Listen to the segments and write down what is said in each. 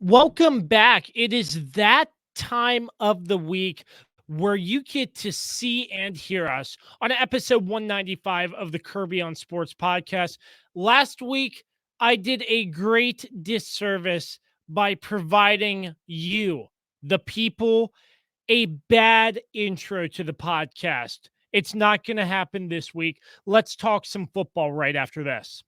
Welcome back. It is that time of the week where you get to see and hear us on episode 195 of the Kirby on Sports podcast. Last week, I did a great disservice by providing you, the people, a bad intro to the podcast. It's not going to happen this week. Let's talk some football right after this.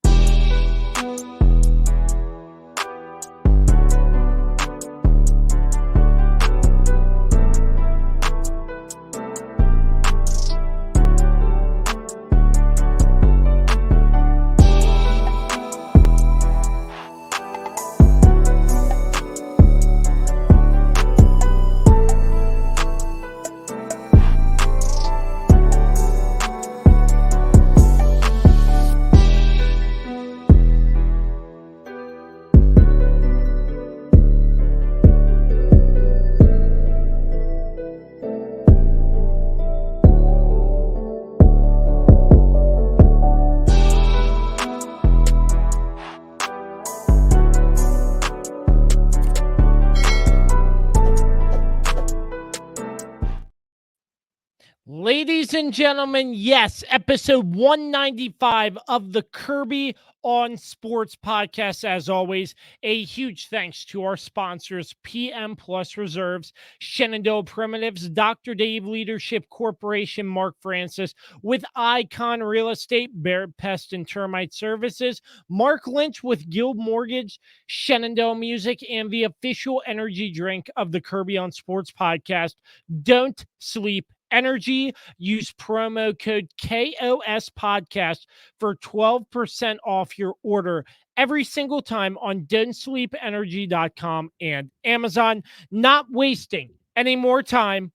Ladies and gentlemen, yes, episode 195 of the Kirby on Sports podcast. As always, a huge thanks to our sponsors, PM Plus Reserves, Shenandoah Primitives, Dr. Dave Leadership Corporation, Mark Francis, with Icon Real Estate, Barrett, Pest, and Termite Services, Mark Lynch with Guild Mortgage, Shenandoah Music, and the official energy drink of the Kirby on Sports podcast. Don't sleep Energy. Use promo code KOS podcast for 12% off your order every single time on don'tsleepenergy.com and Amazon. Not wasting any more time,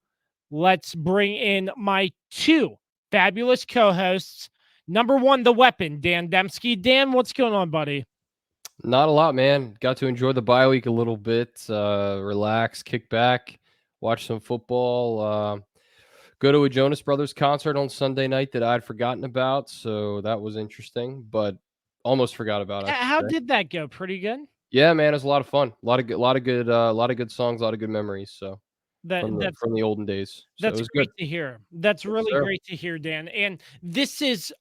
let's bring in my two fabulous co-hosts. Number one, the weapon, Dan Dembski. Dan, what's going on, buddy? Not a lot, man. Got to enjoy the bye week a little bit, relax, kick back, watch some football, go to a Jonas Brothers concert on Sunday night that I'd forgotten about, so that was interesting, but almost forgot about it. How did that go? Pretty good? Yeah, man, it was a lot of fun. A lot of good songs, a lot of good memories, so from the olden days. So That's it was great good. to hear. That's Yes, really sir. great to hear, Dan. And this is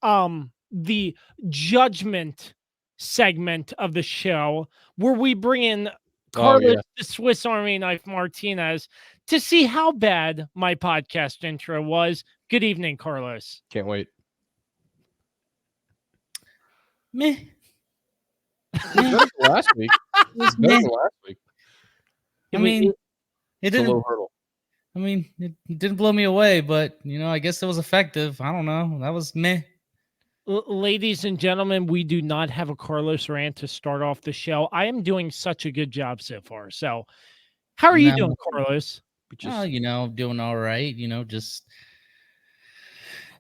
the judgment segment of the show where we bring in Carlos the Swiss Army Knife Martinez to see how bad my podcast intro was. Good evening, Carlos. Can't wait. Meh. Last week. Last week. I mean, it It's a didn't. low hurdle. I mean, it didn't blow me away, but I guess it was effective. I don't know. That was meh. Ladies and gentlemen, we do not have a Carlos rant to start off the show. I am doing such a good job so far. So, how are you doing, Carlos? Doing all right. Just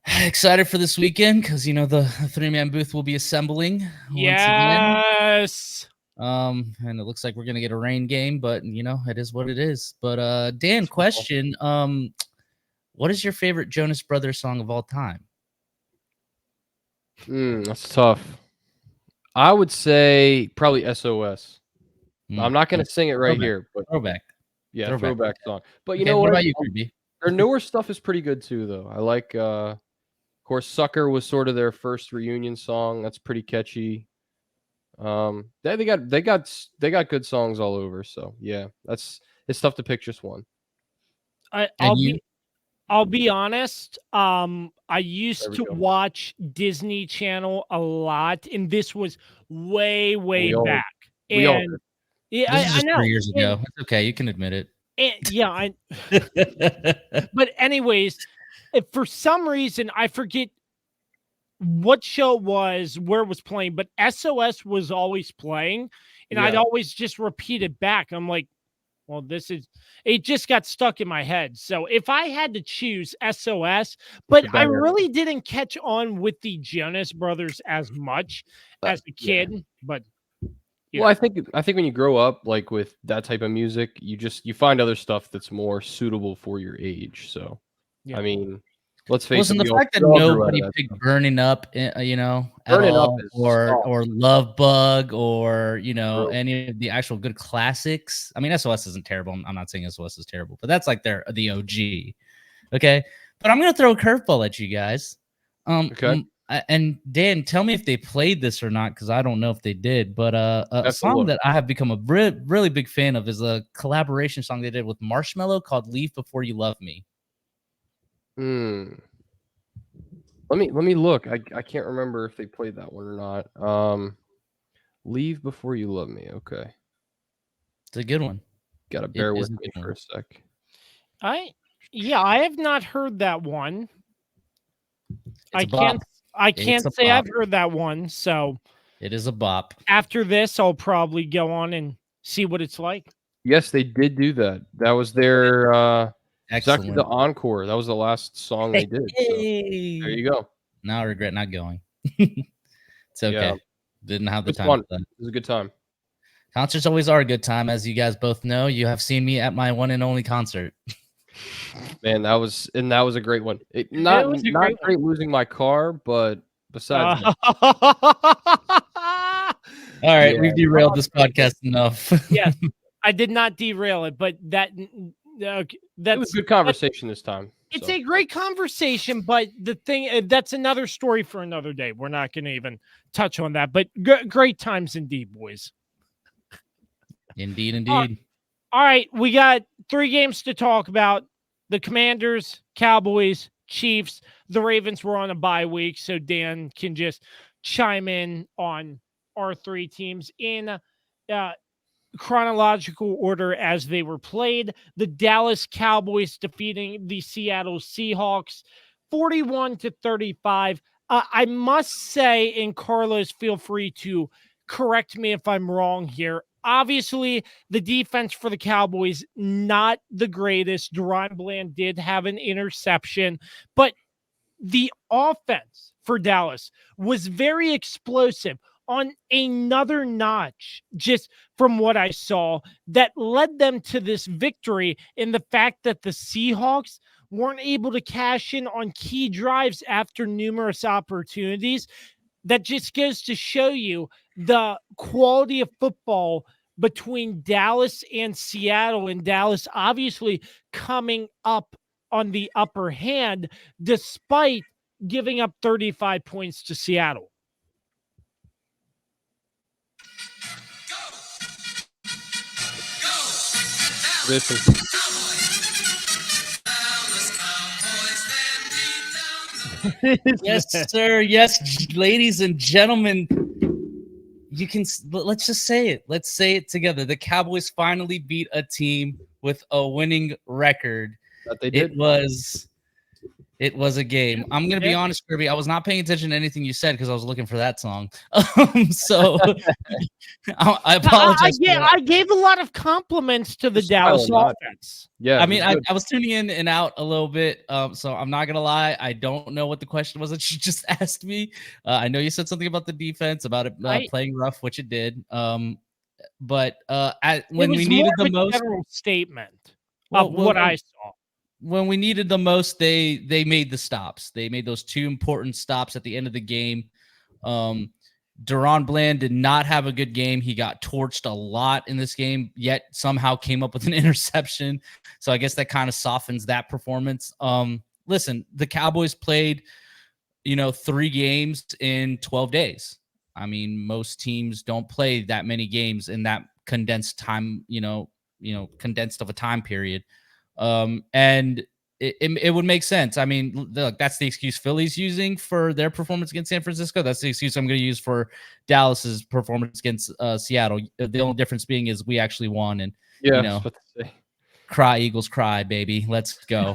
excited for this weekend because the 3-man booth will be assembling once yes. again. And it looks like we're gonna get a rain game, but it is what it is. But Dan, question: what is your favorite Jonas Brothers song of all time? That's tough. I would say probably SOS. I'm not going to sing it right here, but throwback. Yeah, throwback song. But you know what? About you, Kirby? Their newer stuff is pretty good too, though. I like, of course, "Sucker" was sort of their first reunion song. That's pretty catchy. They got good songs all over. So yeah, it's tough to pick just one. I'll be honest. I used to watch Disney Channel a lot, and this was way back. Yeah, I know. 3 years ago. It's okay, you can admit it. Yeah, but anyways, for some reason I forget what show it was, where it was playing, but SOS was always playing, and I'd always just repeat it back. I'm like, well, it just got stuck in my head. So if I had to choose SOS, but I really didn't catch on with the Jonas Brothers as much as a kid. But well, I think when you grow up like with that type of music, you find other stuff that's more suitable for your age. So, I mean, Let's face Listen, it. the We fact that all grew out of nobody that picked stuff. Burning Up, you know, at Burning Up all, is or soft. Love Bug, or you know, True. any of the actual good classics. I mean, SOS isn't terrible. I'm not saying SOS is terrible, but that's like the OG. Okay, but I'm gonna throw a curveball at you guys. Okay. And Dan, tell me if they played this or not, because I don't know if they did. But a song look. that I have become a really big fan of is a collaboration song they did with Marshmello called "Leave Before You Love Me." Let me look. I can't remember if they played that one or not. Leave Before You Love Me. Okay. It's a good one. Gotta It bear is with a me good for one. a sec. I have not heard that one. It's a bop. I It's can't a say I've bop. heard that one. So It is a bop. after this, I'll probably go on and see what it's like. Yes, they did do that. That was their it's actually Excellent. the encore. That was the last song they did. So there you go. Now I regret not going. It's okay. Yeah. Didn't have the It's time fun. for that. It was a good time. Concerts always are a good time, as you guys both know. You have seen me at my one and only concert. Man, that was a great one. That was a Not great great losing my car, but besides that, All right, yeah, we've derailed this podcast enough. yes, I did not derail it, but that it was that's good conversation this time. it's So. a great conversation, but the thing that's another story for another day. We're not going to even touch on that, but great times indeed, boys. Indeed. All right, we got 3 games to talk about. The Commanders, Cowboys, Chiefs. The Ravens were on a bye week, so Dan can just chime in on our 3 teams in chronological order as they were played. The Dallas Cowboys defeating the Seattle Seahawks 41-35. I must say, and Carlos, feel free to correct me if I'm wrong here. Obviously, the defense for the Cowboys, not the greatest. Deron Bland did have an interception, but the offense for Dallas was very explosive on another notch, just from what I saw, that led them to this victory in the fact that the Seahawks weren't able to cash in on key drives after numerous opportunities. That just goes to show you the quality of football between Dallas and Seattle, and Dallas obviously coming up on the upper hand despite giving up 35 points to Seattle. Listen. Yes, sir. Yes, ladies and gentlemen. Let's just say it. Let's say it together. The Cowboys finally beat a team with a winning record. That they did. It was a game. I'm going to be honest, Kirby. I was not paying attention to anything you said because I was looking for that song. So I apologize. I gave a lot of compliments to the Dallas offense. Yeah. I mean, I was tuning in and out a little bit. So I'm not going to lie. I don't know what the question was that you just asked me. I know you said something about the defense, about it playing rough, which it did. But when we needed the most, general statement of what I saw. When we needed the most, they made the stops. They made those 2 important stops at the end of the game. Deron Bland did not have a good game. He got torched a lot in this game, yet somehow came up with an interception. So I guess that kind of softens that performance. Listen, the Cowboys played, 3 games in 12 days. I mean, most teams don't play that many games in that condensed time, condensed of a time period. And it would make sense. I mean, look, that's the excuse Philly's using for their performance against San Francisco. That's the excuse I'm going to use for Dallas's performance against Seattle. The only difference being is we actually won, and cry Eagles cry, baby. Let's go.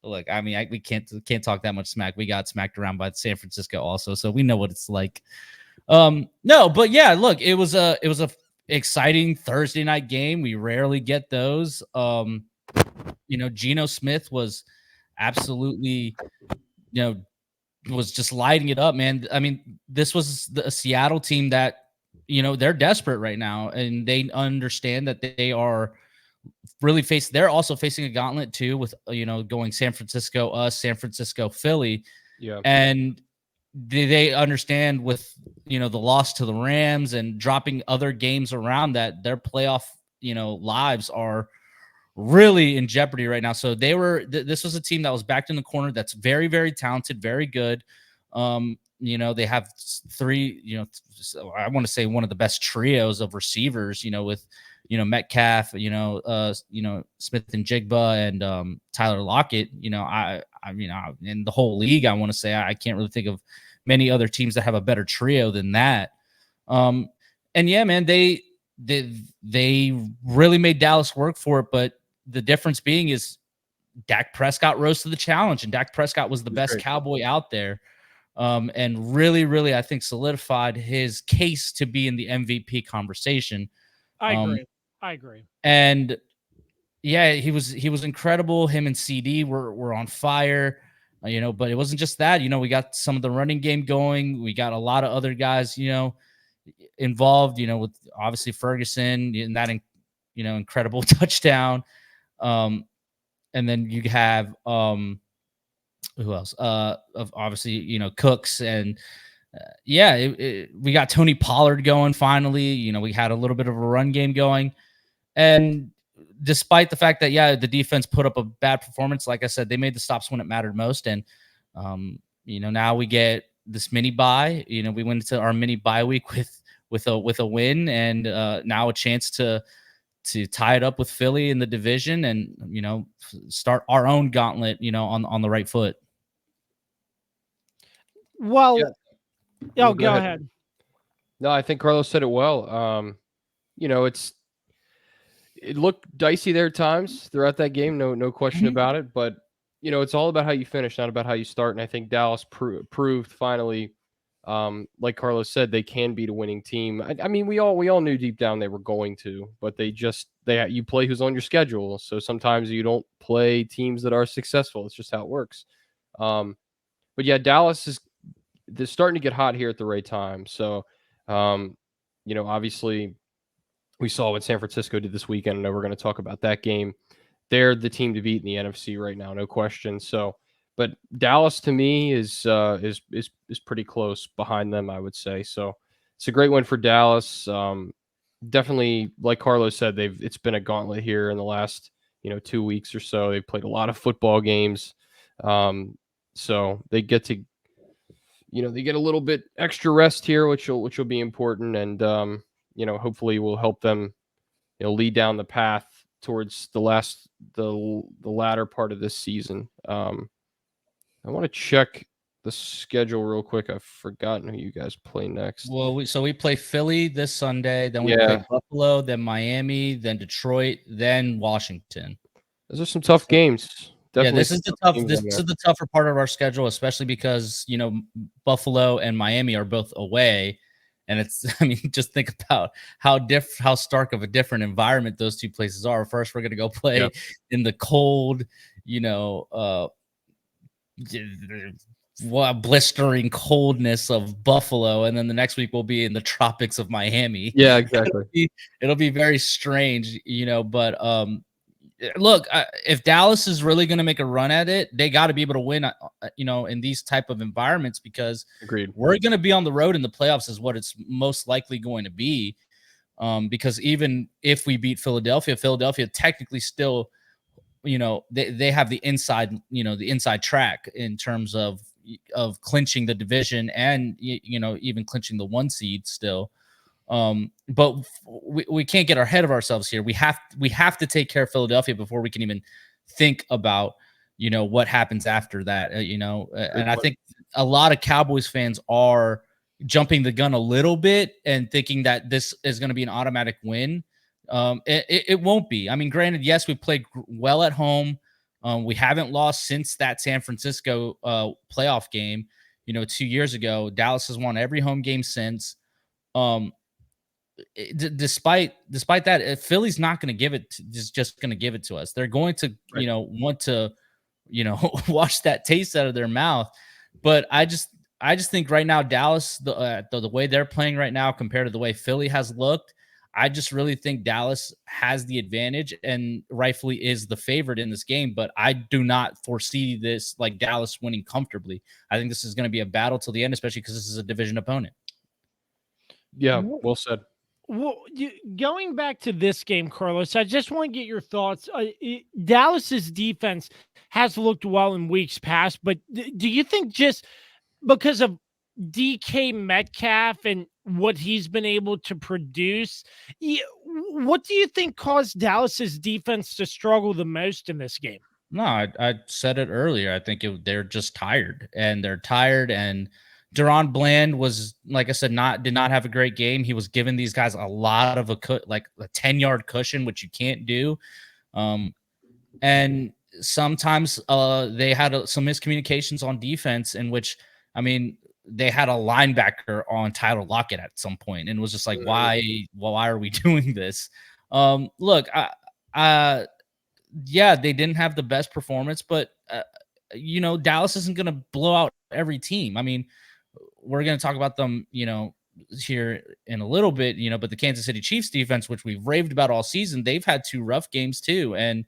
Look, I mean, we can't talk that much smack. We got smacked around by San Francisco also, so we know what it's like. No, but yeah, look, it was a exciting Thursday night game. We rarely get those. Geno Smith was absolutely, was just lighting it up, man. I mean, this was a Seattle team that, they're desperate right now, and they understand that they are really they're also facing a gauntlet too with, going San Francisco, us, San Francisco, Philly. Yeah. And they understand with, the loss to the Rams and dropping other games around that their playoff, lives are really in jeopardy right now. So this was a team that was backed in the corner. That's very, very talented, very good. They have three, I want to say one of the best trios of receivers, with, Metcalf, Smith and Jigba and Tyler Lockett. I mean, in the whole league, I want to say I can't really think of many other teams that have a better trio than that. And yeah, man, they really made Dallas work for it. But the difference being is Dak Prescott rose to the challenge, and Dak Prescott was the best great. Cowboy out there. And really, really, I think solidified his case to be in the MVP conversation. I agree. And yeah, he was incredible. Him and CD were on fire, but it wasn't just that. We got some of the running game going. We got a lot of other guys, involved, with obviously Ferguson in that, incredible touchdown. And then you have who else? Obviously, Cooks and we got Tony Pollard going finally. We had a little bit of a run game going. And despite the fact that, the defense put up a bad performance, like I said, they made the stops when it mattered most. And, now we get this mini bye. We went into our mini bye week with a win, and now a chance to tie it up with Philly in the division and, start our own gauntlet, on the right foot. Well, go go ahead. No, I think Carlos said it well. It looked dicey there at times throughout that game. No question about it. But, it's all about how you finish, not about how you start. And I think Dallas proved finally, like Carlos said, they can beat a winning team. I mean, we all knew deep down they were going to, but you play who's on your schedule. So sometimes you don't play teams that are successful. It's just how it works. But yeah, Dallas they're starting to get hot here at the right time. So, obviously we saw what San Francisco did this weekend. I know we're going to talk about that game. They're the team to beat in the NFC right now, no question. So, but Dallas to me is pretty close behind them, I would say. So it's a great win for Dallas. Definitely, like Carlos said, it's been a gauntlet here in the last 2 weeks or so. They've played a lot of football games, so they get to they get a little bit extra rest here, which will be important, and hopefully will help them lead down the path towards the latter part of this season. I want to check the schedule real quick. I've forgotten who you guys play next. Well, we play Philly this Sunday, then we play Buffalo, then Miami, then Detroit, then Washington. Those are some tough games. Definitely this is the tougher part of our schedule, especially because Buffalo and Miami are both away. And just think about how stark of a different environment those two places are. First, we're going to go play in the cold, blistering coldness of Buffalo, and then the next week we'll be in the tropics of Miami. Yeah, exactly. It'll be very strange, but look, if Dallas is really going to make a run at it, they got to be able to win, in these type of environments, because Agreed. We're going to be on the road in the playoffs is what it's most likely going to be. Because even if we beat Philadelphia technically still, they have the inside track in terms of clinching the division and, even clinching the 1 seed still. But we can't get ahead of ourselves here. We have to take care of Philadelphia before we can even think about, what happens after that, and I think a lot of Cowboys fans are jumping the gun a little bit and thinking that this is going to be an automatic win. It won't be. I mean, granted, yes, we played well at home. We haven't lost since that San Francisco playoff game, 2 years ago. Dallas has won every home game since. Despite that, Philly's not going to give it, just going to give it to us. They're going to, want to, wash that taste out of their mouth. But I just think right now, Dallas, the way they're playing right now compared to the way Philly has looked, I just really think Dallas has the advantage and rightfully is the favorite in this game, but I do not foresee this like Dallas winning comfortably. I think this is going to be a battle till the end, especially because this is a division opponent. Yeah, well said. Well, going back to this game, Carlos, I just want to get your thoughts. Dallas's defense has looked well in weeks past, but do you think just because of DK Metcalf and what he's been able to produce, what do you think caused Dallas's defense to struggle the most in this game? No, I said it earlier. I think they're just tired, and Deron Bland was, like I said, did not have a great game. He was giving these guys a lot of like a 10-yard cushion, which you can't do. And sometimes they had some miscommunications on defense, in which, I mean, they had a linebacker on Tyler Lockett at some point, and it was just like, why are we doing this? Look, yeah, they didn't have the best performance, but Dallas isn't going to blow out every team. I mean, we're going to talk about them, here in a little bit, but the Kansas City Chiefs defense, which we've raved about all season, they've had 2 rough games too. And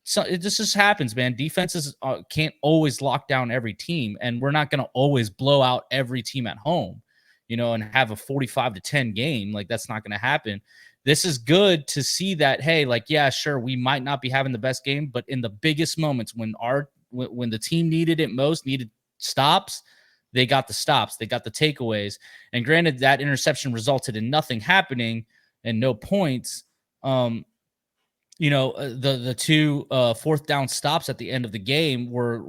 so this just happens, man. Defenses can't always lock down every team, and we're not going to always blow out every team at home, and have a 45-10 game. Like, that's not going to happen. This is good to see that, hey, like, yeah, sure, we might not be having the best game, but in the biggest moments when the team needed it most, needed stops, they got the stops, they got the takeaways. And granted, that interception resulted in nothing happening and no points. The 2 4th down stops at the end of the game were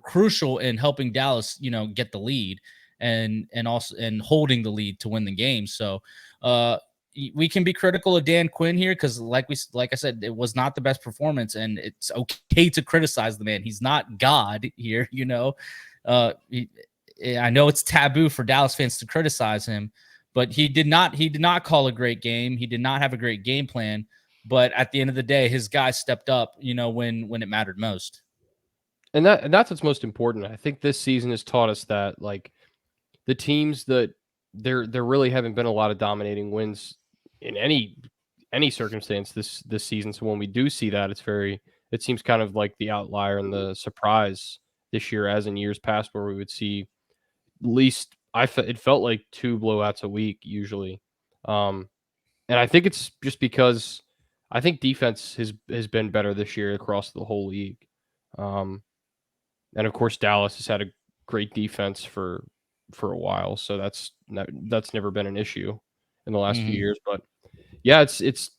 crucial in helping Dallas, get the lead and also holding the lead to win the game. So we can be critical of Dan Quinn here because, like I said, it was not the best performance, and it's okay to criticize the man. He's not God here, I know it's taboo for Dallas fans to criticize him, but he did not call a great game. He did not have a great game plan. But at the end of the day, his guys stepped up, when it mattered most. And that's what's most important. I think this season has taught us that, like, the teams that there really haven't been a lot of dominating wins in any circumstance this season. So when we do see that, it seems kind of like the outlier and the surprise this year, as in years past, where we would see at least it felt like 2 blowouts a week usually. And I think it's just because I think defense has been better this year across the whole league. And of course, Dallas has had a great defense for a while, so that's never been an issue in the last few years. But yeah, it's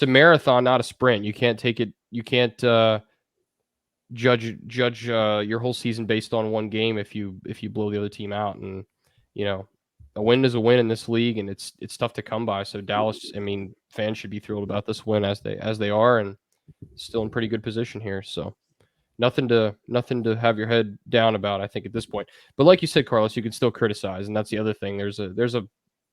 a marathon, not a sprint. You can't take it. You can't judge your whole season based on one game if you blow the other team out. And a win is a win in this league, and it's tough to come by. So Dallas, I mean, fans should be thrilled about this win as they are, and still in pretty good position here. So nothing to have your head down about, I think, at this point. But like you said, Carlos, you can still criticize, and that's the other thing. There's a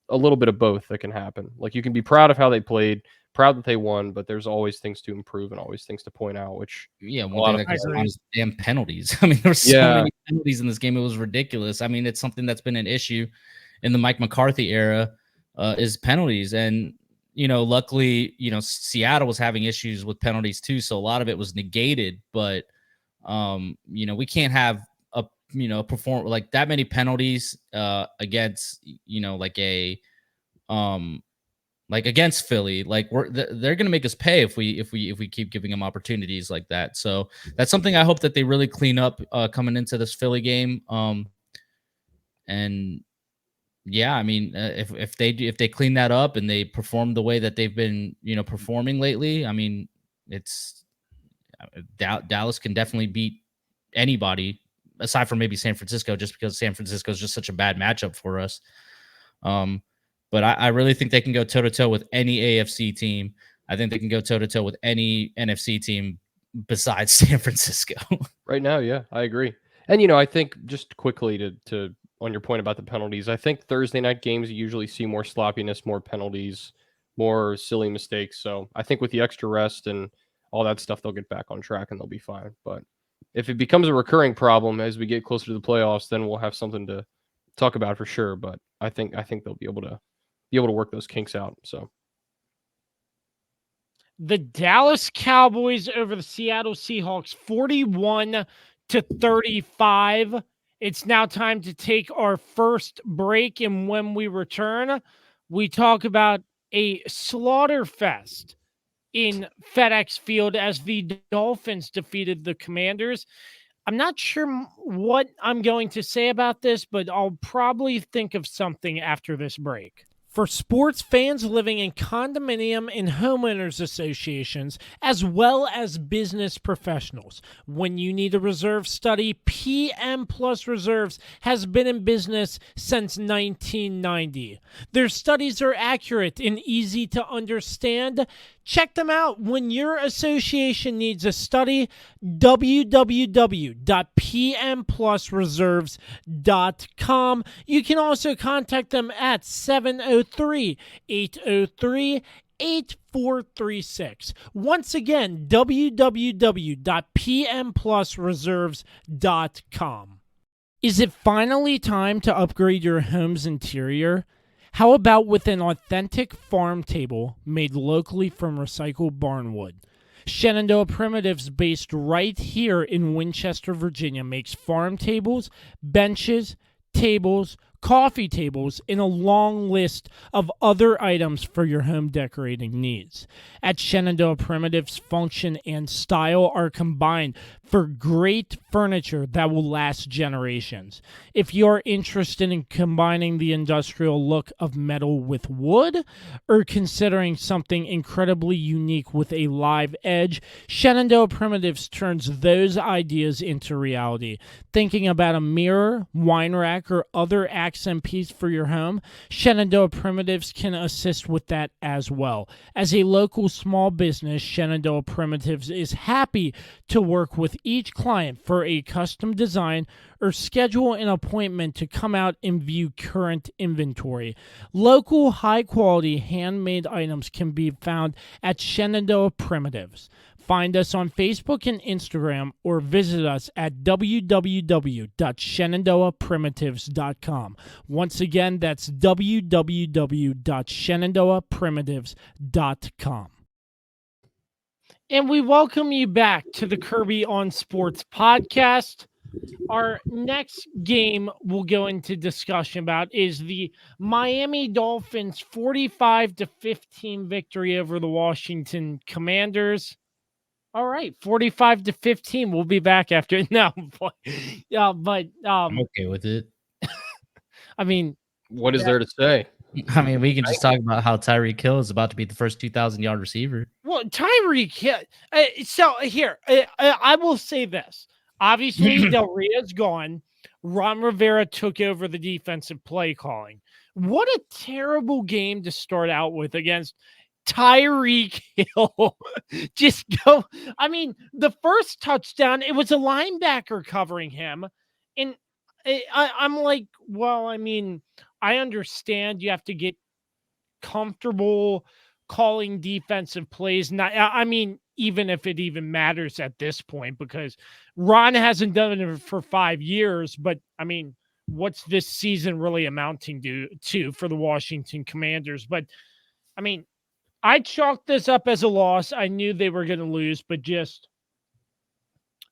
little bit of both that can happen. Like, you can be proud of how they played, proud that they won, but there's always things to improve and always things to point out. Which one thing that goes on is damn penalties. I mean, there were so many penalties in this game; it was ridiculous. I mean, it's something that's been an issue in the Mike McCarthy era, is penalties. And luckily, Seattle was having issues with penalties too, so a lot of it was negated. But we can't have perform like that many penalties against like against Philly. Like, they're gonna make us pay if we keep giving them opportunities like that. So that's something I hope that they really clean up coming into this Philly game. And yeah, I mean, if they clean that up and they perform the way that they've been performing lately, I mean, Dallas can definitely beat anybody aside from maybe San Francisco, just because San Francisco is just such a bad matchup for us. But I really think they can go toe-to-toe with any AFC team. I think they can go toe-to-toe with any NFC team besides San Francisco. Right now, yeah, I agree. And, I think just quickly to on your point about the penalties, I think Thursday night games you usually see more sloppiness, more penalties, more silly mistakes. So I think with the extra rest and all that stuff, they'll get back on track and they'll be fine. But if it becomes a recurring problem as we get closer to the playoffs, then we'll have something to talk about for sure. But I think they'll be able be able to work those kinks out. So the Dallas Cowboys over the Seattle Seahawks, 41-35. It's now time to take our first break, and when we return, we talk about a slaughter fest in FedEx Field as the Dolphins defeated the Commanders. I'm not sure what I'm going to say about this, but I'll probably think of something after this break. For sports fans living in condominium and homeowners associations, as well as business professionals, when you need a reserve study, PM Plus Reserves has been in business since 1990. Their studies are accurate and easy to understand. Check them out when your association needs a study. www.pmplusreserves.com. You can also contact them at 703-803-8436. Once again, www.pmplusreserves.com. Is it finally time to upgrade your home's interior? How about with an authentic farm table made locally from recycled barnwood? Shenandoah Primitives, based right here in Winchester, Virginia, makes farm tables, benches, tables, coffee tables, and a long list of other items for your home decorating needs. At Shenandoah Primitives, function and style are combined for great furniture that will last generations. If you're interested in combining the industrial look of metal with wood, or considering something incredibly unique with a live edge, Shenandoah Primitives turns those ideas into reality. Thinking about a mirror, wine rack, or other accent piece for your home, Shenandoah Primitives can assist with that as well. As a local small business, Shenandoah Primitives is happy to work with each client for a custom design or schedule an appointment to come out and view current inventory. Local, high-quality, handmade items can be found at Shenandoah Primitives. Find us on Facebook and Instagram or visit us at www.shenandoahprimitives.com. Once again, that's www.shenandoahprimitives.com. And we welcome you back to the Kirby on Sports podcast. Our next game we'll go into discussion about is the Miami Dolphins 45-15 victory over the Washington Commanders. All right, 45-15. We'll be back after. No, but I'm okay with it. I mean, what is there to say? I mean, we can just talk about how Tyreek Hill is about to be the first 2,000-yard receiver. Well, Tyreek Hill. So here, I will say this. Obviously, Del Ria's gone. Ron Rivera took over the defensive play calling. What a terrible game to start out with against Tyreek Hill. Just go. I mean, the first touchdown, it was a linebacker covering him. And I'm like, well, I mean, I understand you have to get comfortable calling defensive plays. I mean, even if it even matters at this point, because Ron hasn't done it for 5 years. But I mean, what's this season really amounting to for the Washington Commanders? But I mean, I chalked this up as a loss. I knew they were going to lose, but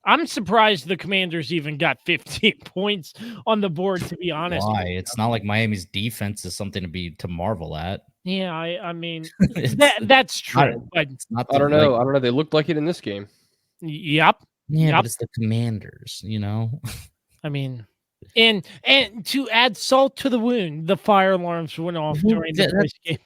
I'm surprised the Commanders even got 15 points on the board, to be honest. Why? It's not like Miami's defense is something to marvel at. Yeah, I mean, that's true. But it's not. I don't know. I don't know. They looked like it in this game. Yep. Yeah, yep. but it's the Commanders, I mean, and to add salt to the wound, the fire alarms went off during the first game.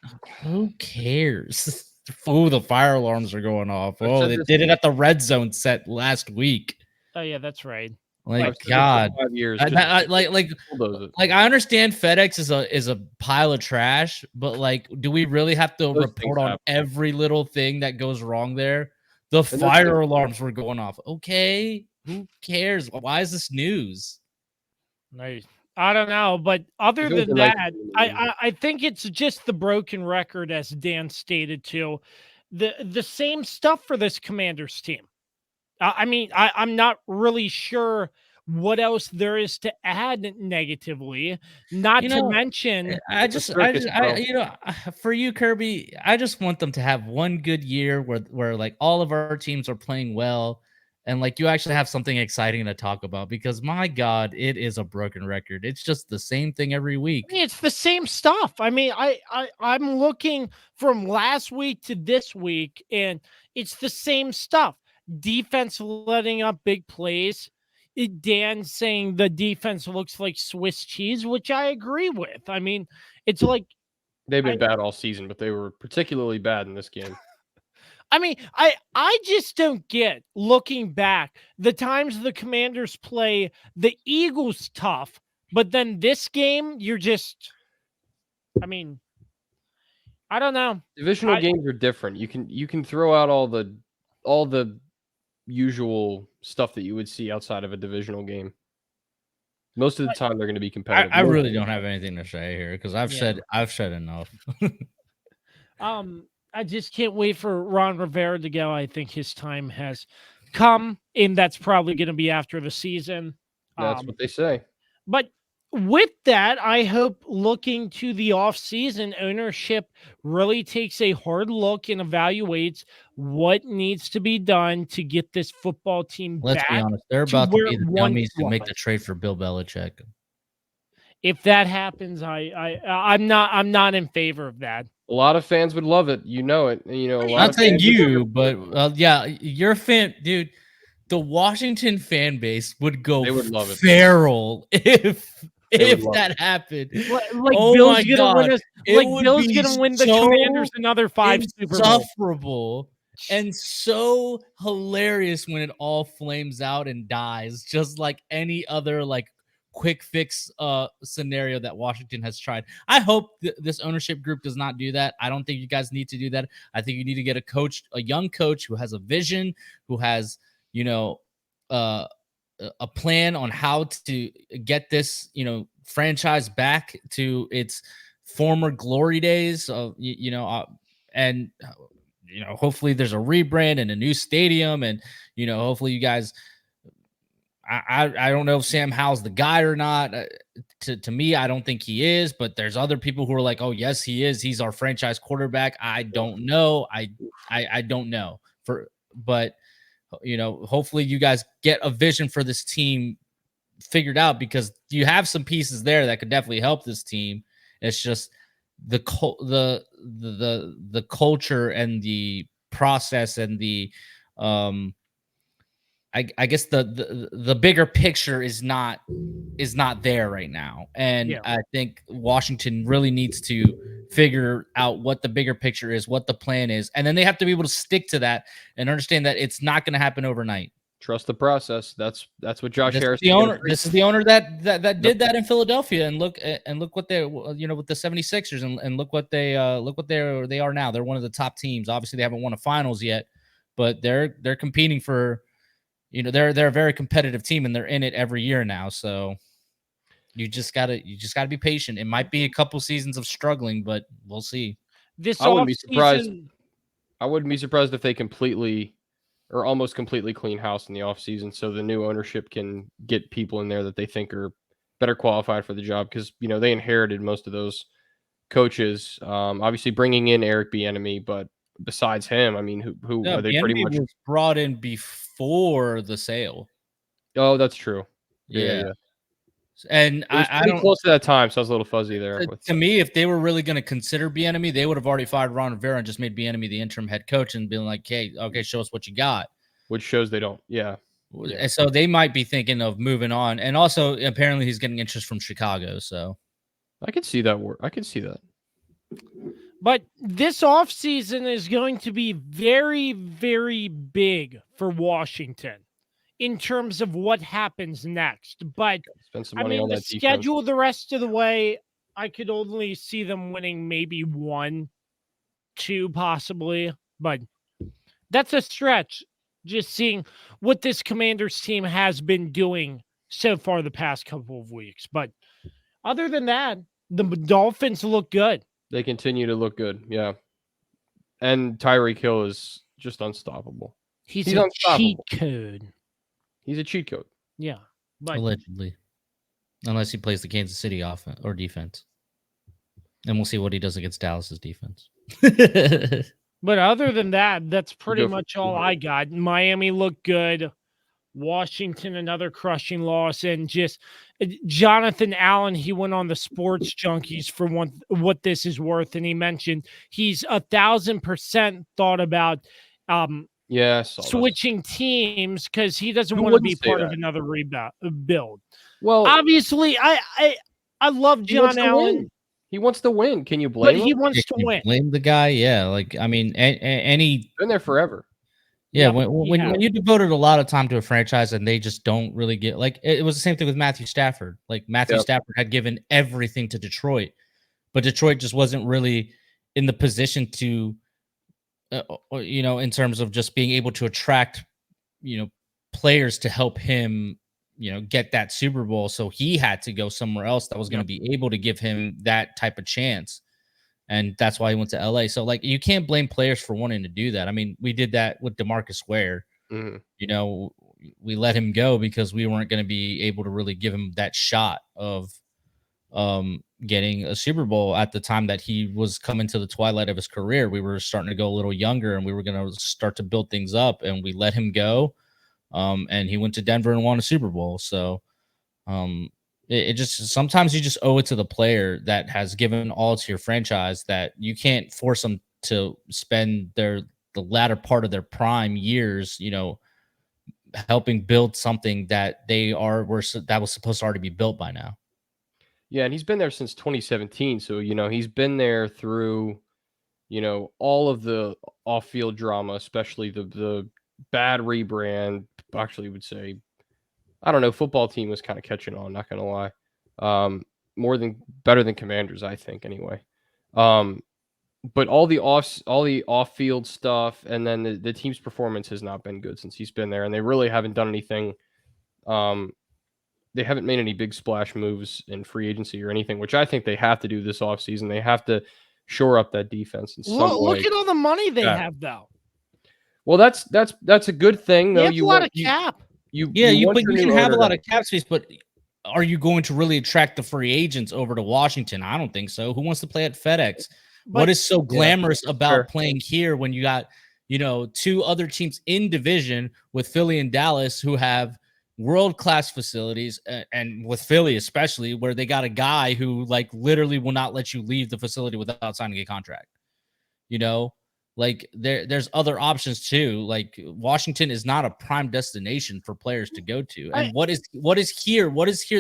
Who cares? Oh, the fire alarms are going off. Oh, they did it at the red zone set last week. Oh yeah, that's right. Like God, 5 years. I understand FedEx is a pile of trash, but like, do we really have to report on every little thing that goes wrong there? The fire alarms were going off. Okay, who cares? Why is this news? Nice. I don't know, but other than that, I think it's just the broken record, as Dan stated too. The same stuff for this Commanders team. I mean, I'm not really sure what else there is to add negatively. Not You to know, mention, for you, Kirby, I just want them to have one good year where like all of our teams are playing well, and like you actually have something exciting to talk about. Because my God, it is a broken record. It's just the same thing every week. it's the same stuff. I mean, I'm looking from last week to this week, and it's the same stuff. Defense letting up big plays. Dan saying the defense looks like Swiss cheese, which I agree with. I mean, it's like They've been bad all season, but they were particularly bad in this game. I mean, I just don't get, looking back, the times the Commanders play the Eagles tough, but then this game, you're just, I mean, I don't know. Divisional games are different. You can throw out all the usual stuff that you would see outside of a divisional game. Most of the time, they're going to be competitive. I really don't have anything to say here because I've Yeah. said enough. I just can't wait for Ron Rivera to go. I think his time has come, and that's probably going to be after the season. That's what they say. But with that, I hope looking to the offseason, ownership really takes a hard look and evaluates what needs to be done to get this football team Let's be back. honest, they're to about to where be it the once dummies to make was. the trade for Bill Belichick. If that happens, I'm not in favor of that. A lot of fans would love it. You know it. You know, a lot Not of saying fans would you, but yeah, your fan, dude. The Washington fan base would go They would love it. feral if would love that happened. Like Oh Bill's my gonna God. win us. It Like would Bill's be gonna win the so Commanders another 5 Super Bowls. insufferable and so hilarious when it all flames out and dies, just like any other like quick fix scenario that Washington has tried. I hope this ownership group does not do that. I don't think you guys need to do that. I think you need to get a young coach who has a vision, who has, you know, a plan on how to get this, you know, franchise back to its former glory days of, and you know, hopefully there's a rebrand and a new stadium, and you know, hopefully you guys. I don't know if Sam Howell's the guy or not. To me, I don't think he is, but there's other people who are like, oh yes, he is. He's our franchise quarterback. I don't know. I don't know. But you know, hopefully you guys get a vision for this team figured out, because you have some pieces there that could definitely help this team. It's just the culture and the process and the I guess the bigger picture is not there right now. And I think Washington really needs to figure out what the bigger picture is, what the plan is, and then they have to be able to stick to that and understand that it's not going to happen overnight. Trust the process. That's what Josh Harris. This is the owner that did that in Philadelphia, and look what they, you know, with the 76ers, and look what they are now. They're one of the top teams. Obviously, they haven't won a finals yet, but they're competing for, you know, they're a very competitive team, and they're in it every year now. So you just gotta be patient. It might be a couple seasons of struggling, but we'll see. I wouldn't be surprised. I wouldn't be surprised if they completely or almost completely clean house in the offseason, so the new ownership can get people in there that they think are better qualified for the job, because, you know, they inherited most of those coaches. Obviously bringing in Eric Bieniemy, but besides him, I mean, who are they? Pretty much was brought in before the sale. Oh, that's true. Yeah. And I don't close to that time, so I was a little fuzzy there. To me, if they were really going to consider Bieniemy, they would have already fired Ron Rivera and just made Bieniemy the interim head coach and been like, "Hey, okay, show us what you got." Which shows they don't. Yeah. And so they might be thinking of moving on. And also, apparently, he's getting interest from Chicago. So I could see that work. I could see that. But this offseason is going to be very, very big for Washington in terms of what happens next. But spend some money on that schedule the rest of the way, I could only see them winning maybe 1, 2 possibly, but that's a stretch. Just seeing what this Commanders team has been doing so far the past couple of weeks. But other than that, the Dolphins look good. They continue to look good, yeah. And Tyreek Hill is just unstoppable. He's a cheat code. He's a cheat code. Yeah. But Allegedly, unless he plays the Kansas City offense or defense, and we'll see what he does against Dallas's defense. but other than that, that's pretty go for much all I got. Miami looked good. Washington, another crushing loss, and just Jonathan Allen. He went on the Sports Junkies for what this is worth, and he mentioned he's 1,000% thought about Yeah, I saw this. switching teams because he doesn't Who want to wouldn't be say part of that? another build. Well, Obviously, I love he wants John to Allen, win. He wants to win. Can you but blame he him? wants to Can you win. blame the guy? Yeah, like I mean, any Been there forever. yeah. Yep, When you devoted a lot of time to a franchise and they just don't really get like it was the same thing with Matthew Stafford. Like Matthew Yep. Stafford had given everything to Detroit, but Detroit just wasn't really in the position to, in terms of just being able to attract, players to help him, get that Super Bowl. So he had to go somewhere else that was going to be able to give him that type of chance. And that's why he went to LA. So like, you can't blame players for wanting to do that. I mean, we did that with DeMarcus Ware. Mhm. We let him go because we weren't going to be able to really give him that shot of getting a Super Bowl at the time that he was coming to the twilight of his career. We were starting to go a little younger and we were going to start to build things up, and we let him go. And he went to Denver and won a Super Bowl. So it just sometimes you just owe it to the player that has given all to your franchise that you can't force them to spend the latter part of their prime years, helping build something that that was supposed to already be built by now. Yeah, and he's been there since 2017. So, he's been there through, all of the off-field drama, especially the bad rebrand. Actually, would say, I don't know, football team was kind of catching on, not going to lie. Better than Commanders, I think, anyway. But all the off-field stuff, and then the team's performance has not been good since he's been there, and they really haven't done anything. They haven't made any big splash moves in free agency or anything, which I think they have to do this offseason. They have to shore up that defense in some way. Look at all the money they have, though. Well, that's a good thing, though. They have a lot of cap. You can have a lot of cap space, but are you going to really attract the free agents over to Washington? I don't think so. Who wants to play at FedEx? What is so glamorous about playing here when you got, two other teams in division with Philly and Dallas who have world-class facilities, and with Philly especially, where they got a guy who like literally will not let you leave the facility without signing a contract. Like there's other options too. Like Washington is not a prime destination for players to go to. And what is here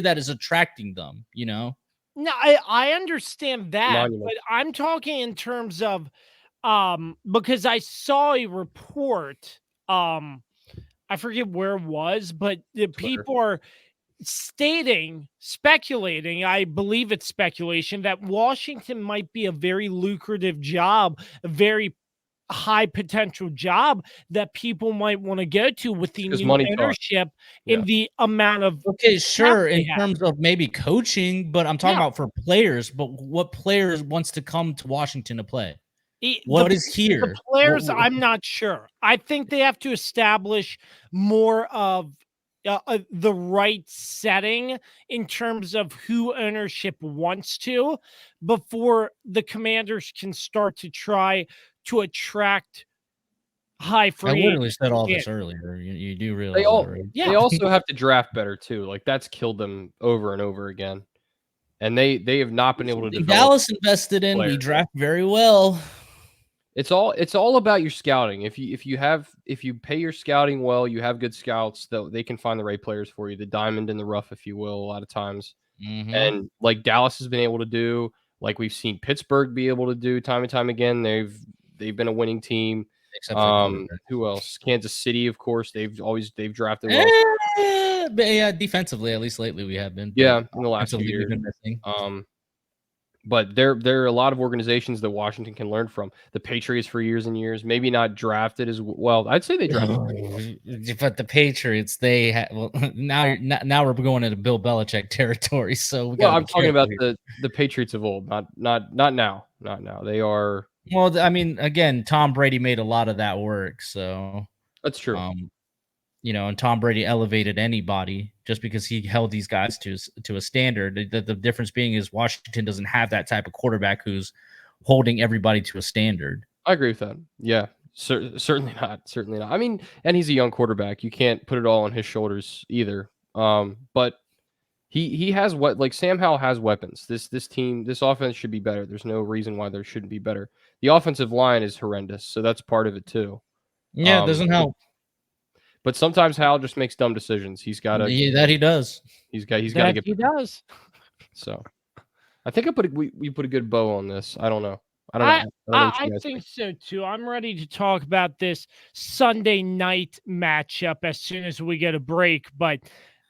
that is attracting them, No, I understand that, but I'm talking in terms of because I saw a report, I forget where it was, but the people are speculating, I believe it's speculation, that Washington might be a very lucrative job, a very high potential job that people might want to go to with the new ownership in the amount of in terms of maybe coaching, but I'm talking about for players. But what players wants to come to Washington to play? What is here? The players, I'm not sure. I think they have to establish more of the right setting in terms of who ownership wants to before the Commanders can start to try to attract high free agents. I literally said all this earlier. You do realize that, right? They also have to draft better too. Like that's killed them over and over again, and they have not been able to develop. Dallas invested in. We draft very well. It's all about your scouting. If you pay your scouting well, you have good scouts that they can find the right players for you. The diamond in the rough, if you will, a lot of times. Mm-hmm. And like Dallas has been able to do, like we've seen Pittsburgh be able to do time and time again. They've been a winning team. Except who else? Kansas City, of course. They've drafted well. But yeah, defensively, at least lately we have been. Yeah, in the last few years. We've been missing. But there are a lot of organizations that Washington can learn from. The Patriots for years and years, maybe not drafted as well. I'd say they drafted. But the Patriots, now we're going into Bill Belichick territory. So I'm talking about the Patriots of old, not now. They are. Well, I mean, again, Tom Brady made a lot of that work. So that's true. and Tom Brady elevated anybody just because he held these guys to a standard. The difference being is Washington doesn't have that type of quarterback who's holding everybody to a standard. I agree with that. Yeah, certainly not. Certainly not. I mean, and he's a young quarterback. You can't put it all on his shoulders either. But he has what, like, Sam Howell has weapons. This team, this offense should be better. There's no reason why there shouldn't be better. The offensive line is horrendous, so that's part of it too. Yeah, it doesn't help. But sometimes Hal just makes dumb decisions. He's got to. Yeah, that he does. He's got to get. He does. So, I think we put a good bow on this. I don't know. I think so too. I'm ready to talk about this Sunday night matchup as soon as we get a break. But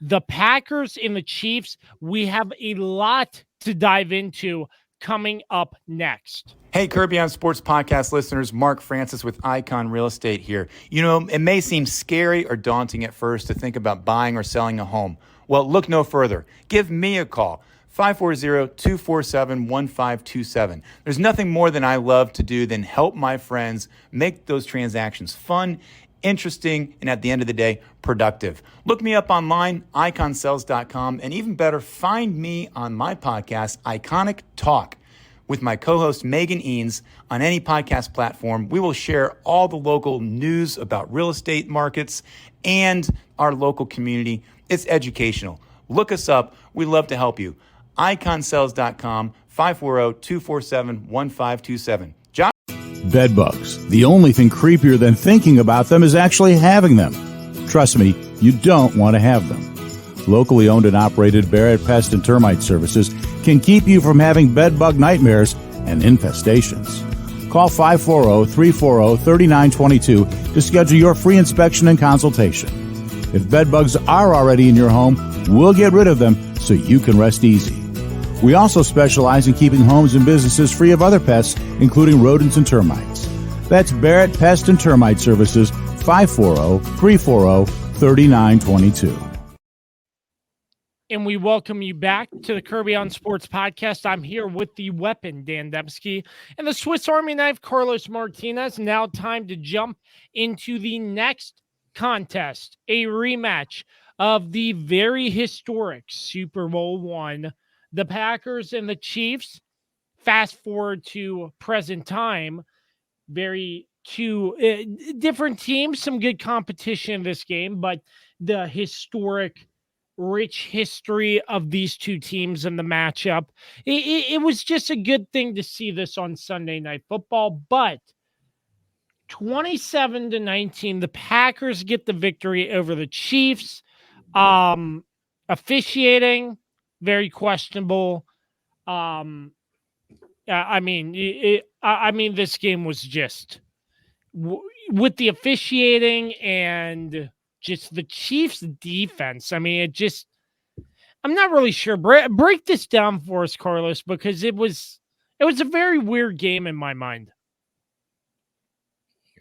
the Packers and the Chiefs, we have a lot to dive into coming up next. Hey, Kirby on Sports Podcast listeners, Mark Francis with Icon Real Estate here. You know, it may seem scary or daunting at first to think about buying or selling a home. Well, look no further. Give me a call, 540-247-1527. There's nothing more than I love to do than help my friends make those transactions fun, interesting, and at the end of the day, productive. Look me up online, iconsales.com, and even better, find me on my podcast, Iconic Talk, with my co-host Megan Eanes on any podcast platform. We will share all the local news about real estate markets and our local community. It's educational. Look us up. We love to help you. Iconsales.com, 540-247-1527. John? Bed bugs. The only thing creepier than thinking about them is actually having them. Trust me, you don't want to have them. Locally owned and operated Barrett Pest and Termite Services can keep you from having bed bug nightmares and infestations. Call 540-340-3922 to schedule your free inspection and consultation. If bed bugs are already in your home, we'll get rid of them so you can rest easy. We also specialize in keeping homes and businesses free of other pests, including rodents and termites. That's Barrett Pest and Termite Services, 540-340-3922. And we welcome you back to the Kirby on Sports podcast. I'm here with the weapon, Dan Dembski, and the Swiss Army knife, Carlos Martinez. Now time to jump into the next contest, a rematch of the very historic Super Bowl I, the Packers and the Chiefs. Fast forward to present time, very two different teams, some good competition in this game, but the historic rich history of these two teams and the matchup. It was just a good thing to see this on Sunday Night Football, but 27-19, the Packers get the victory over the Chiefs. Officiating, very questionable. I mean, this game was just with the officiating and just the Chiefs' defense. I mean, I'm not really sure. Break this down for us, Carlos, because it was a very weird game in my mind.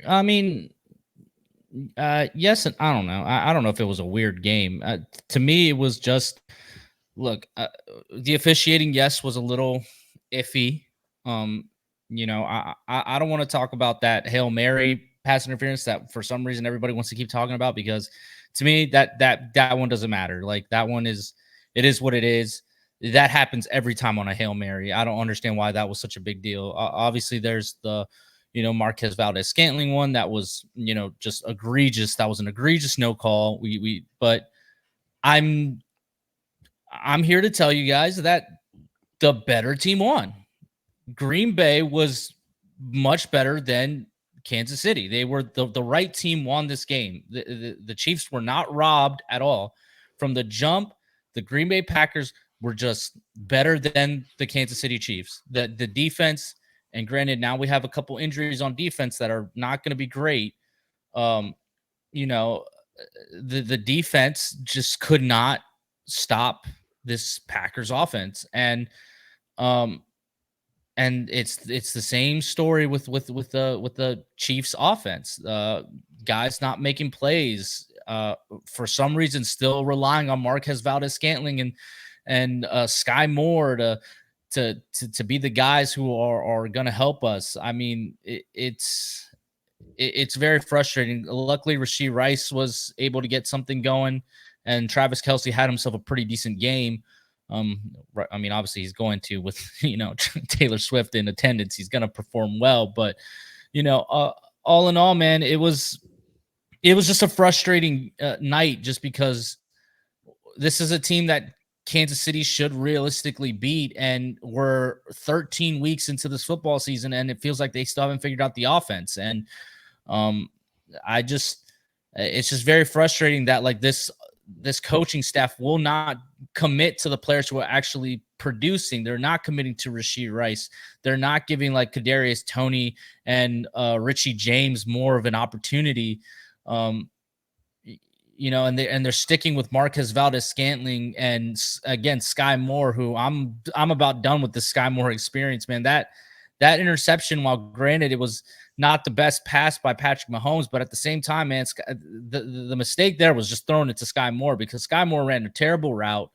I mean, yes, and I don't know. I don't know if it was a weird game. To me, it was just, look, the officiating, yes, was a little iffy. I don't want to talk about that Hail Mary pass interference that for some reason everybody wants to keep talking about, because to me that one doesn't matter. Like, that one is what it is. That happens every time on a Hail Mary. I don't understand why that was such a big deal. Obviously there's the Marquez Valdez-Scantling one that was just egregious. That was an egregious no call. But I'm here to tell you guys that the better team won. Green Bay was much better than Kansas City. They were the right team won this game. The Chiefs were not robbed at all. From the jump, the Green Bay Packers were just better than the Kansas City Chiefs. The defense, and granted, now we have a couple injuries on defense that are not going to be great. The defense just could not stop this Packers offense. And it's the same story with the Chiefs offense. Guys not making plays, for some reason still relying on Marquez Valdez-Scantling and Sky Moore to be the guys who are going to help us. I mean, it's it's very frustrating. Luckily, Rashee Rice was able to get something going, and Travis Kelce had himself a pretty decent game. I mean, obviously he's going to with, Taylor Swift in attendance, he's going to perform well, but all in all, man, it was just a frustrating night, just because this is a team that Kansas City should realistically beat, and we're 13 weeks into this football season, and it feels like they still haven't figured out the offense. And it's just very frustrating that like this coaching staff will not commit to the players who are actually producing. They're not committing to Rashee Rice. They're not giving like Kadarius Toney and Richie James more of an opportunity. And they're sticking with Marquez Valdes-Scantling and again Sky Moore, who I'm about done with the Sky Moore experience, man. That interception, while granted it was not the best pass by Patrick Mahomes, but at the same time, man, the mistake there was just throwing it to Sky Moore, because Sky Moore ran a terrible route,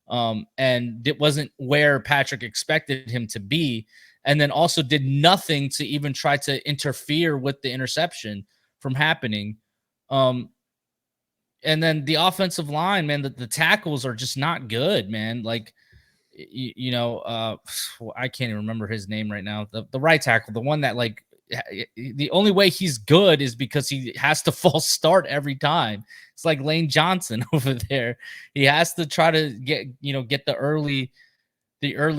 and it wasn't where Patrick expected him to be, and then also did nothing to even try to interfere with the interception from happening. And then the offensive line, man, the tackles are just not good, man. Like, I can't even remember his name right now. The right tackle, the one that like the only way he's good is because he has to false start every time. It's like Lane Johnson over there. He has to try to get the early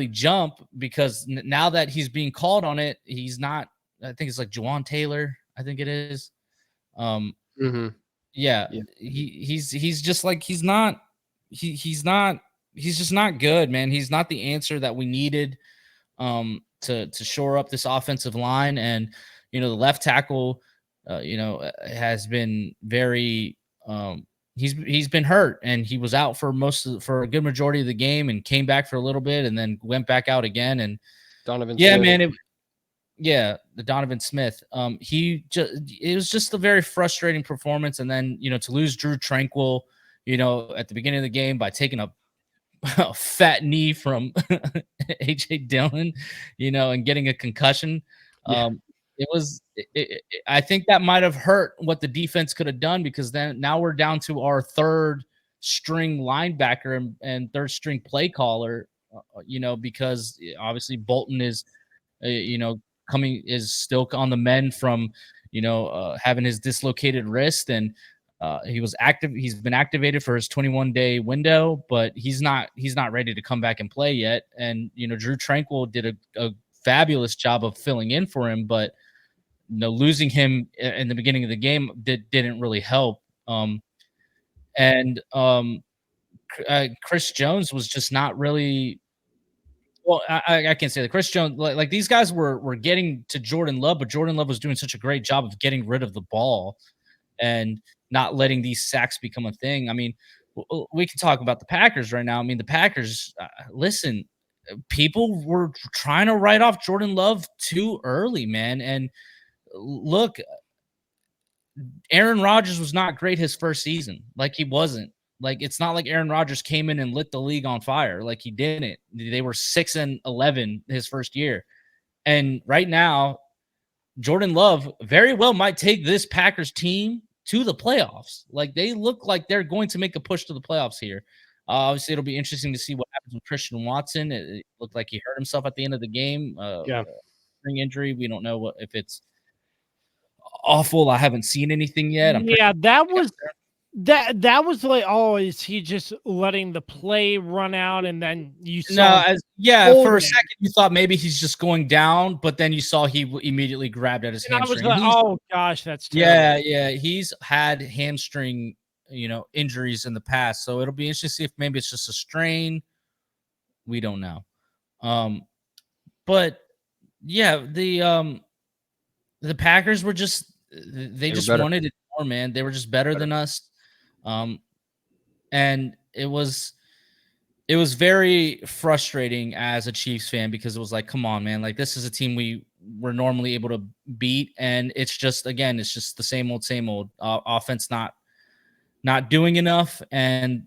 jump, because now that he's being called on it, he's not. I think it's like Juwan Taylor, I think it is. Yeah. He's just like he's just not good, man. He's not the answer that we needed to shore up this offensive line. And the left tackle has been very he's been hurt, and he was out for a good majority of the game, and came back for a little bit and then went back out again. And Donovan Smith. Man, the Donovan Smith. It was just a very frustrating performance. And then, to lose Drew Tranquil, at the beginning of the game by taking a fat knee from AJ Dillon, and getting a concussion. I think that might have hurt what the defense could have done, because then now we're down to our third string linebacker and third string play caller, because obviously Bolton is, is still on the mend from, having his dislocated wrist, and he was active. He's been activated for his 21-day window, but he's not ready to come back and play yet. And Drew Tranquil did a fabulous job of filling in for him, but losing him in the beginning of the game didn't really help. Chris Jones was just not really. Well, I can't say that Chris Jones, like these guys were getting to Jordan Love, but Jordan Love was doing such a great job of getting rid of the ball and not letting these sacks become a thing. I mean, we can talk about the Packers right now. I mean, the Packers, listen, people were trying to write off Jordan Love too early, man. And look, Aaron Rodgers was not great his first season. Like, he wasn't. Like, it's not like Aaron Rodgers came in and lit the league on fire. Like, he didn't. They were 6-11 his first year. And right now, Jordan Love very well might take this Packers team to the playoffs. Like, they look like they're going to make a push to the playoffs here. Obviously, it'll be interesting to see what happens with Christian Watson. It looked like he hurt himself at the end of the game. Spring injury. We don't know if it's awful. I haven't seen anything yet. That was like, is he just letting the play run out, and then you saw for a second you thought maybe he's just going down, but then you saw he immediately grabbed at his hamstring. I was like, oh gosh, that's terrible. Yeah, he's had hamstring injuries in the past, so it'll be interesting to see if maybe it's just a strain. We don't know. But yeah, the Packers were just wanted it more, man. They were just better than us. And it was very frustrating as a Chiefs fan, because it was like, come on, man, like this is a team we were normally able to beat, and it's just the same old offense not doing enough, and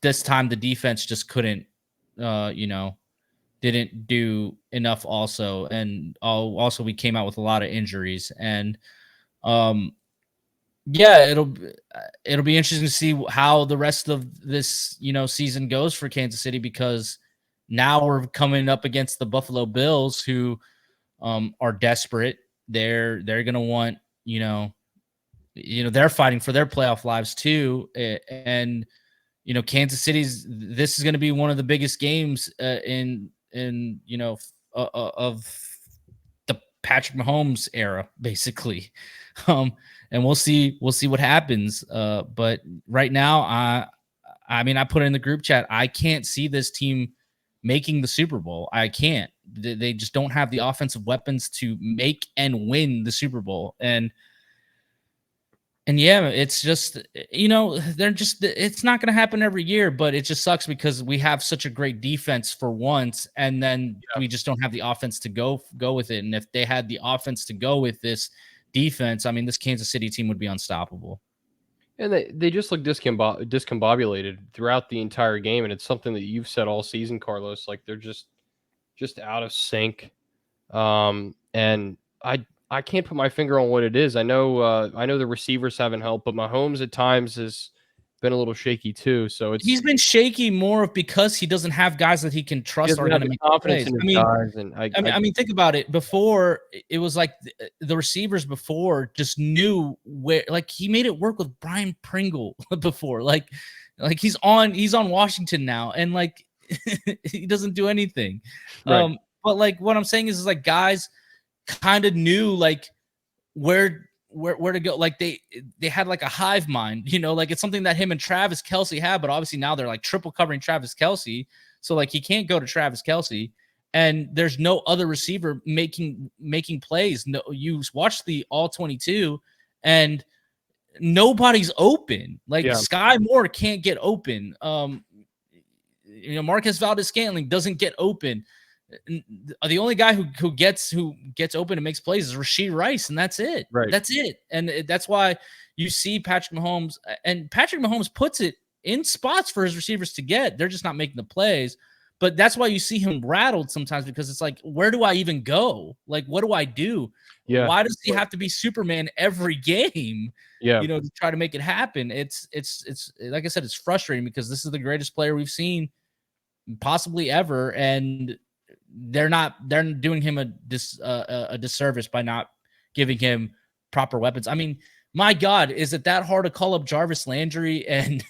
this time the defense just couldn't didn't do enough also. And also we came out with a lot of injuries. And yeah, it'll be interesting to see how the rest of this, season goes for Kansas City, because now we're coming up against the Buffalo Bills, who are desperate. They're going to want, they're fighting for their playoff lives too. And, Kansas City's, this is going to be one of the biggest games of the Patrick Mahomes era, basically. And we'll see what happens. But right now, I mean, I put it in the group chat, I can't see this team making the Super Bowl. I can't. They just don't have the offensive weapons to make and win the Super Bowl. And yeah, it's just, it's not going to happen every year, but it just sucks because we have such a great defense for once, and then we just don't have the offense to go with it. And if they had the offense to go with this defense, I mean, this Kansas City team would be unstoppable. And they just look discombobulated throughout the entire game, and it's something that you've said all season, Carlos. Like, they're just out of sync, and I can't put my finger on what it is. I know the receivers haven't helped, but Mahomes at times has been a little shaky too. So he's been shaky more because he doesn't have guys that he can trust are going to make confidence plays. in his guys. And I mean, think about it. Before, it was like the receivers before just knew where. Like, he made it work with Brian Pringle before. Like he's on Washington now, and like he doesn't do anything. Right. But like what I'm saying is like guys kind of knew like where to go. Like they had like a hive mind, like it's something that him and Travis Kelce have, but obviously now they're like triple covering Travis Kelce. So like he can't go to Travis Kelce, and there's no other receiver making plays. No, you watch the all 22 and nobody's open. Like Sky Moore can't get open. Marquez Valdes-Scantling doesn't get open. The only guy who gets open and makes plays is Rashee Rice, and that's it. Right. That's it. And that's why you see Patrick Mahomes, and Patrick Mahomes puts it in spots for his receivers to get. They're just not making the plays. But that's why you see him rattled sometimes, because it's like, where do I even go? Like, what do I do? Yeah. Why does he have to be Superman every game? Yeah. To try to make it happen. It's like I said, it's frustrating because this is the greatest player we've seen possibly ever, and they're doing him a disservice by not giving him proper weapons. I mean, my God, is it that hard to call up Jarvis Landry and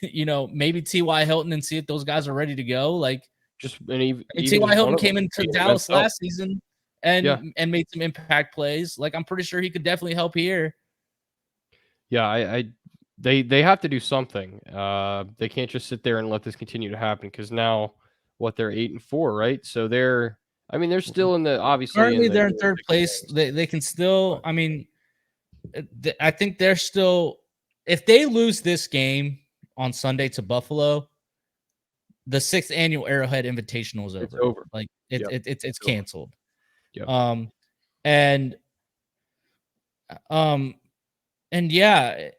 maybe T.Y. Hilton and see if those guys are ready to go? Like, T.Y. Hilton came into Dallas last season and made some impact plays. Like, I'm pretty sure he could definitely help here. Yeah, they have to do something. They can't just sit there and let this continue to happen, because now they're 8-4, right? So they're still in the, obviously currently they're in third place. They can still, I mean, I think they're still, if they lose this game on Sunday to Buffalo, the 6th annual Arrowhead Invitational is over. It's over. Like it's canceled. Yep. And yeah,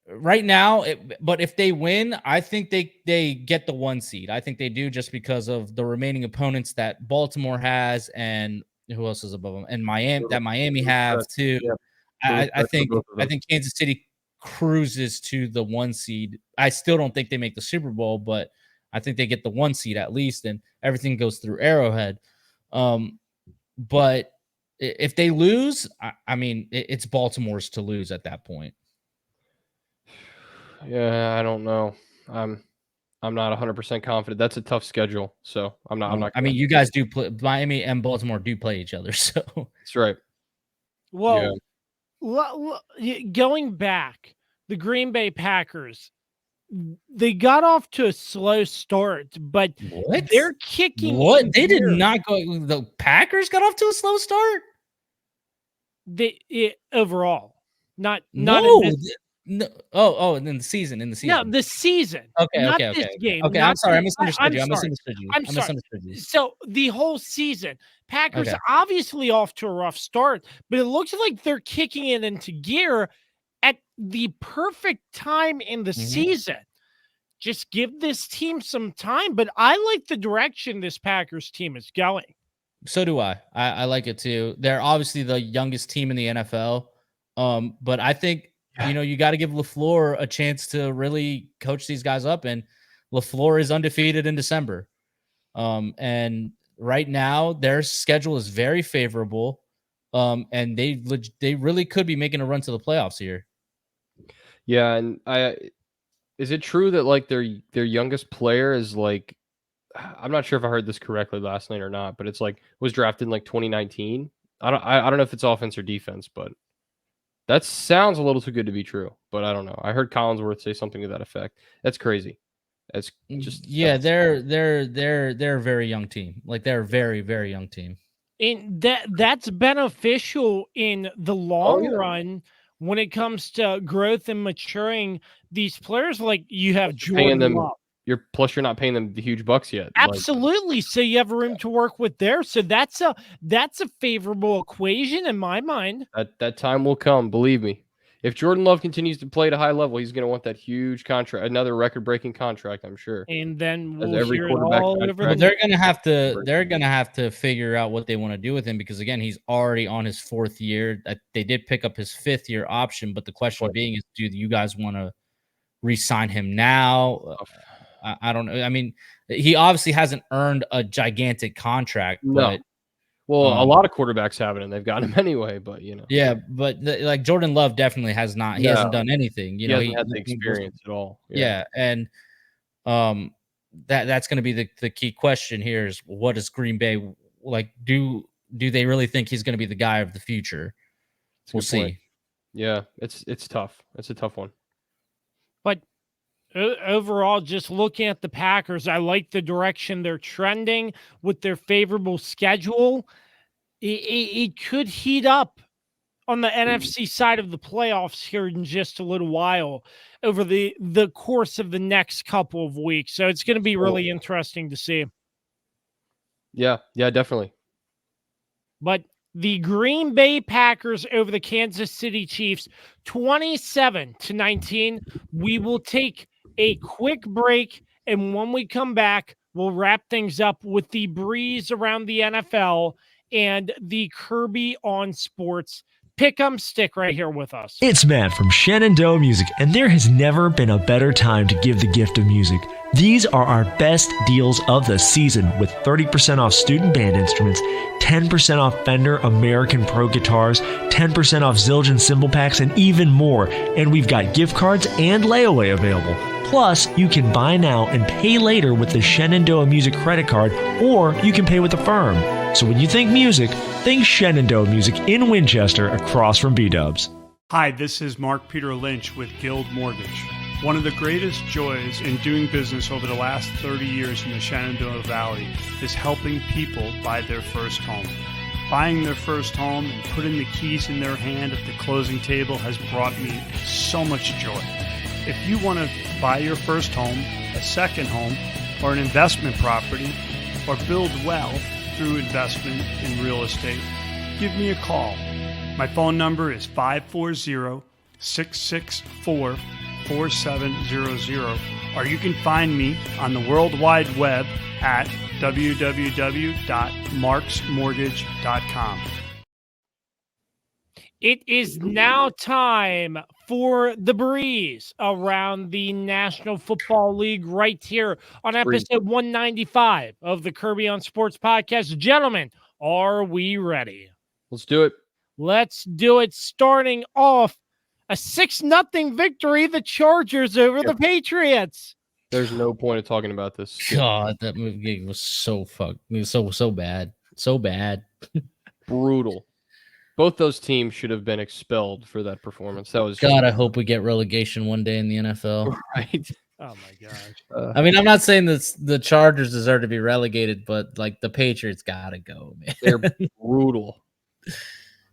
right now, but if they win, I think they get the 1 seed. I think they do, just because of the remaining opponents that Baltimore has, and who else is above them, and Miami have too. Yep. I think Kansas City cruises to the 1 seed. I still don't think they make the Super Bowl, but I think they get the 1 seed at least, and everything goes through Arrowhead. But if they lose, I mean, it's Baltimore's to lose at that point. Yeah, I don't know. I'm not 100% confident. That's a tough schedule, so I'm not. I mean, you guys do play. Miami and Baltimore do play each other, so that's right. Well, going back, the Green Bay Packers, they got off to a slow start, but they're kicking. What? They did not go. The Packers got off to a slow start. Overall, not no. Oh, and then the season. Yeah, the season. Okay. This game. Okay, I'm sorry. I misunderstood you. I'm sorry. So the whole season, Packers obviously off to a rough start, but it looks like they're kicking it into gear at the perfect time in the season. Just give this team some time, but I like the direction this Packers team is going. So do I. I like it too. They're obviously the youngest team in the NFL. But I think, you got to give LaFleur a chance to really coach these guys up. And LaFleur is undefeated in December. And right now their schedule is very favorable. And they really could be making a run to the playoffs here. Yeah, and is it true that like their youngest player is like, I'm not sure if I heard this correctly last night or not, but it's like was drafted in like 2019. I don't know if it's offense or defense, but that sounds a little too good to be true. But I don't know. I heard Collinsworth say something to that effect. That's crazy. That's just they're a very young team. Like they're a very, very young team. And that's beneficial in the long run when it comes to growth and maturing these players. Like you have Jordan Love. You're not paying them the huge bucks yet. Absolutely. So you have room to work with there. So that's a favorable equation in my mind. That time will come, believe me. If Jordan Love continues to play at a high level, he's going to want that huge contract, another record-breaking contract, I'm sure. And then we'll hear it all over. Well, they're going to have to figure out what they want to do with him because again, he's already on his 4th year. They did pick up his 5th-year option, but the question being is, do you guys want to re-sign him now? I don't know. I mean, he obviously hasn't earned a gigantic contract, but a lot of quarterbacks haven't, and they've gotten him anyway. But yeah, but like Jordan Love definitely has not. He hasn't done anything. He hasn't had the experience at all. Yeah, and that's going to be the key question here is what does Green Bay like? Do they really think he's going to be the guy of the future? We'll see. Yeah, it's tough. It's a tough one. But overall, just looking at the Packers, I like the direction they're trending with their favorable schedule. It could heat up on the NFC side of the playoffs here in just a little while over the course of the next couple of weeks. So it's going to be really interesting to see. Yeah, definitely. But the Green Bay Packers over the Kansas City Chiefs, 27-19. We will take a quick break, and when we come back, we'll wrap things up with the breeze around the NFL and the Kirby on Sports. PickEm, stick right here with us. It's Matt from Shenandoah Music, and there has never been a better time to give the gift of music. These are our best deals of the season with 30% off student band instruments, 10% off Fender American Pro guitars, 10% off Zildjian cymbal packs, and even more. And we've got gift cards and layaway available. Plus, you can buy now and pay later with the Shenandoah Music credit card, or you can pay with the firm. So when you think music, think Shenandoah Music in Winchester across from B-Dubs. Hi, this is Mark Peter Lynch with Guild Mortgage. One of the greatest joys in doing business over the last 30 years in the Shenandoah Valley is helping people buy their first home. Buying their first home and putting the keys in their hand at the closing table has brought me so much joy. If you want to buy your first home, a second home, or an investment property, or build wealth through investment in real estate, give me a call. My phone number is 540-664-4700, or you can find me on the World Wide Web at www.marksmortgage.com. It is now time for the breeze around the National Football League right here on episode 195 of the Kirby on Sports podcast. Gentlemen, are we ready? Let's do it. Let's do it. Starting off, a 6-0 victory, the Chargers over the Patriots. There's no point of talking about this. God, that movie was so so bad. So bad. Brutal. Both those teams should have been expelled for that performance. That was God. I hope we get relegation one day in the NFL. Right. Oh my gosh. I mean, I'm not saying that the Chargers deserve to be relegated, but like the Patriots gotta go, man. They're brutal.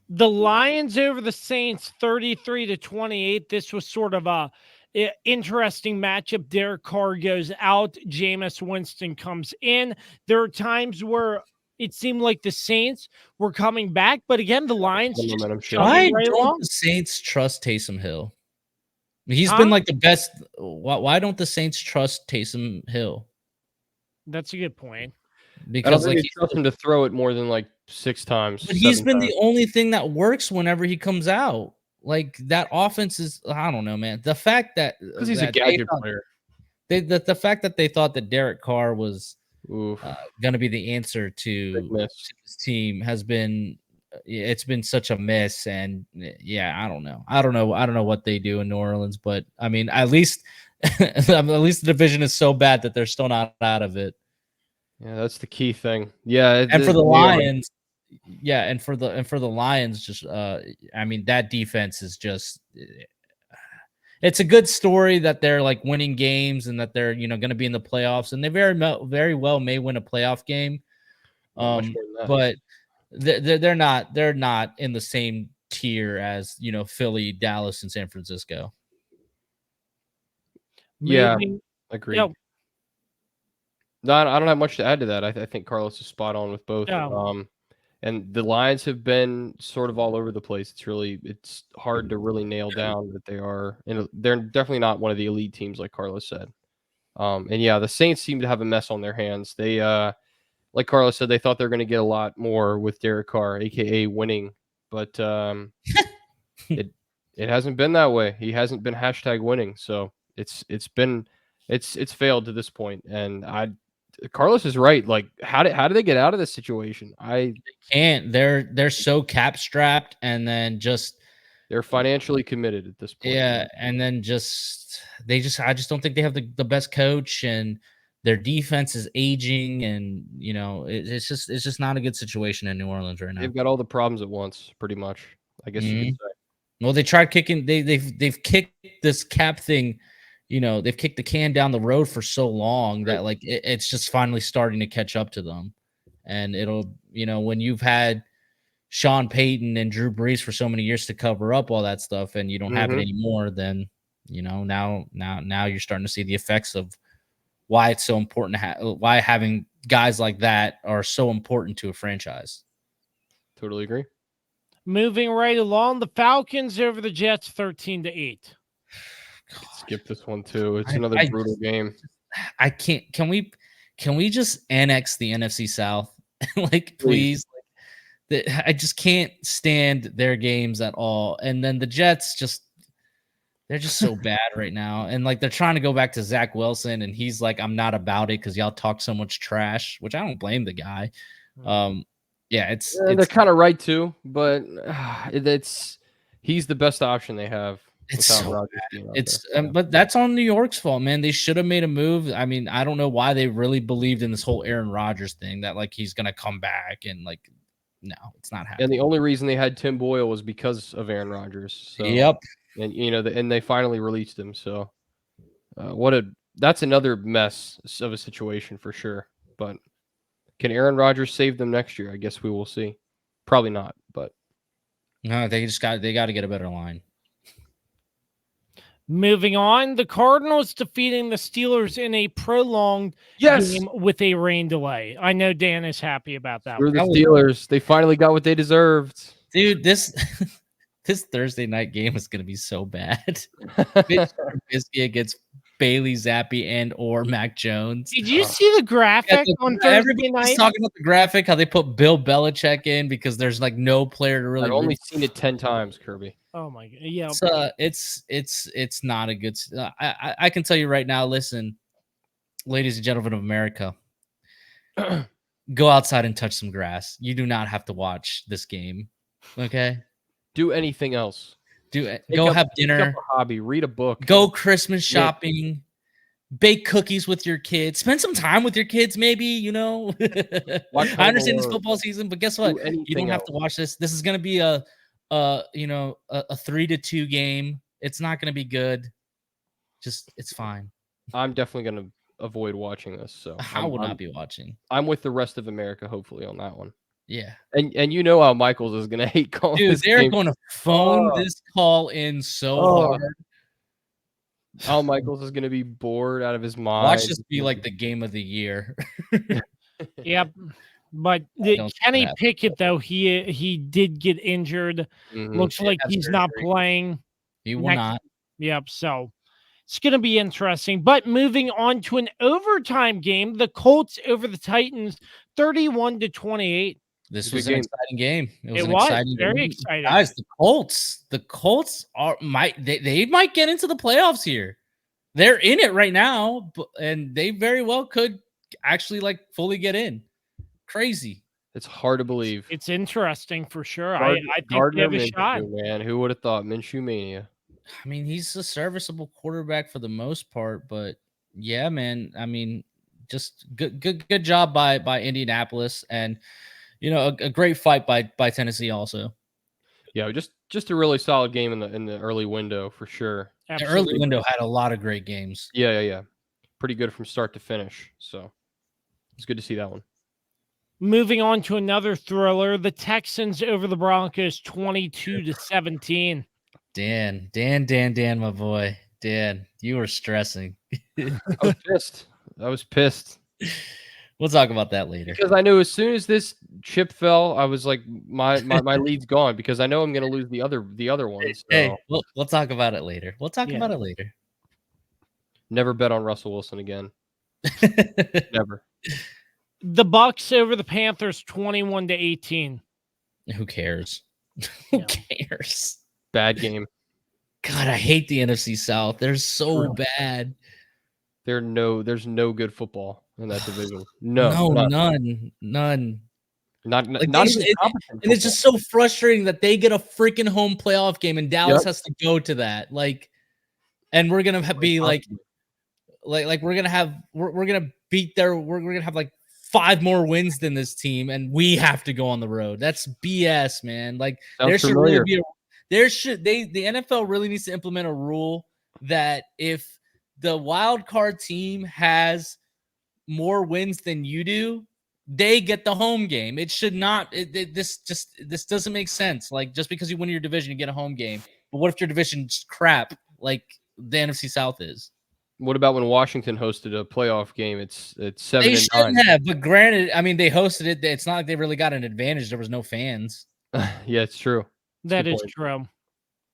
The Lions over the Saints, 33-28. This was sort of a interesting matchup. Derek Carr goes out. Jameis Winston comes in. There are times where it seemed like the Saints were coming back, but again, the Lions. Why don't the Saints trust Taysom Hill? He's been like the best. Why don't the Saints trust Taysom Hill? That's a good point. I don't because think like they trust him to throw it more than like 6 times. but he's 7 been times. the only thing that works whenever he comes out. Like that offense is, I don't know, man. The fact that Because he's a gadget player. the fact that they thought that Derek Carr was Oof. going to be the answer Big to miss. this team has been, it's been such a miss. And yeah, I don't know what they do in New Orleans, but I mean, at least the division is so bad that they're still not out of it. Yeah, that's the key thing. Yeah, And for the Lions, and for the Lions, just I mean, that defense is just, it's a good story that they're like winning games and that they're, going to be in the playoffs, and they very well may win a playoff game. Much more than that. But they're not in the same tier as, Philly, Dallas, and San Francisco. Yeah, Moving- agreed. Yeah. No, I don't have much to add to that. I think Carlos is spot on with both. Yeah. And the Lions have been sort of all over the place. It's hard to really nail down that they are, and they're definitely not one of the elite teams like Carlos said. And yeah, the Saints seem to have a mess on their hands. They, like Carlos said, they thought they were going to get a lot more with Derek Carr, aka winning, but it hasn't been that way. He hasn't been #winning, so it's failed to this point. And Carlos is right. Like, how do they get out of this situation? They can't. They're so cap strapped, and then they're financially committed at this point. Yeah, and then I just don't think they have the best coach, and their defense is aging, and it's just not a good situation in New Orleans right now. They've got all the problems at once, pretty much. I guess you could say. Well, they tried kicking. They've kicked this cap thing. They've kicked the can down the road for so long that like it's just finally starting to catch up to them, and it'll when you've had Sean Payton and Drew Brees for so many years to cover up all that stuff, and you don't have it anymore, then now you're starting to see the effects of why it's so important why having guys like that are so important to a franchise. Totally agree. Moving right along, the Falcons over the Jets, 13-8. Skip this one too. It's another brutal game. I can't. Can we just annex the NFC South? Like, please. I just can't stand their games at all. And then the Jets they're just so bad right now. And like, they're trying to go back to Zach Wilson, and he's like, I'm not about it because y'all talk so much trash, which I don't blame the guy. Yeah, they're kind of right too, but he's the best option they have. It's so bad. But that's on New York's fault, man. They should have made a move. I mean, I don't know why they really believed in this whole Aaron Rodgers thing, that like he's gonna come back, and like, no, it's not happening. And the only reason they had Tim Boyle was because of Aaron Rodgers. So, yep. And and they finally released him. So that's another mess of a situation for sure. But can Aaron Rodgers save them next year? I guess we will see. Probably not, but no, they got to get a better line. Moving on, the Cardinals defeating the Steelers in a prolonged game with a rain delay. I know Dan is happy about that. Screw the Steelers. They finally got what they deserved. Dude, this Thursday night game is going to be so bad. Trubisky against Bailey Zappi and or Mac Jones. Did you see the graphic on Thursday night? Talking about the graphic, how they put Bill Belichick in because there's like no player to really. I've only seen it 10 times, Kirby. Oh my god! Yeah, it's not a good. I can tell you right now. Listen, ladies and gentlemen of America, go outside and touch some grass. You do not have to watch this game. Okay. Do anything else. Go have dinner. Pick up a hobby. Read a book. Go Christmas shopping. Bake cookies with your kids. Spend some time with your kids, maybe, I understand it's football season, but guess what? You don't have to watch this. This is going to be a 3-2 game. It's not going to be good. It's fine. I'm definitely going to avoid watching this. So I will not be watching. I'm with the rest of America, hopefully, on that one. Yeah. And how Michaels is going to hate calling. Dude, they're going to phone this call in so hard. Al Michaels is going to be bored out of his mind. Watch this be like the game of the year. Yep. But Kenny Pickett, though, he did get injured. Looks like he's not playing. He will not. Yep. So It's going to be interesting. But moving on to an overtime game, the Colts over the Titans, 31-28. This Good was an game. exciting game. It an was exciting very game. exciting. Guys, the Colts they might get into the playoffs here. They're in it right now, and they very well could actually like fully get in. Crazy. It's hard to believe. It's interesting for sure. I think Gardner they have a shot. Minshew, man. Who would have thought Minshew mania? I mean, he's a serviceable quarterback for the most part, but yeah, man. I mean, just good job by Indianapolis, and a great fight by Tennessee also. Yeah, just a really solid game in the early window for sure. The early window had a lot of great games. Yeah. Pretty good from start to finish. So it's good to see that one. Moving on to another thriller, the Texans over the Broncos, 22-17. Dan, my boy. Dan, you were stressing. I was pissed. We'll talk about that later. Because I knew as soon as this chip fell, I was like, my lead's gone because I know I'm going to lose the other ones. So. Hey, we'll talk about it later. About it later. Never bet on Russell Wilson again. Never. The Bucks over the Panthers, 21-18. Who cares? Who cares? Bad game. God, I hate the NFC South. They're so bad. There's no good football in that division. No, none. Not Like even and it's just so frustrating that they get a freaking home playoff game and Dallas has to go to that. Like, and we're gonna be like we're gonna have like 5 more wins than this team, and we have to go on the road. That's BS, man. Like there should really be the NFL really needs to implement a rule that if the wild card team has more wins than you do, they get the home game. It should not. This doesn't make sense. Like just because you win your division, you get a home game. But what if your division's crap, like the NFC South is? What about when Washington hosted a playoff game? It's 7-9. They shouldn't have, but granted, I mean they hosted it. It's not like they really got an advantage. There was no fans. Yeah, it's true. That is true.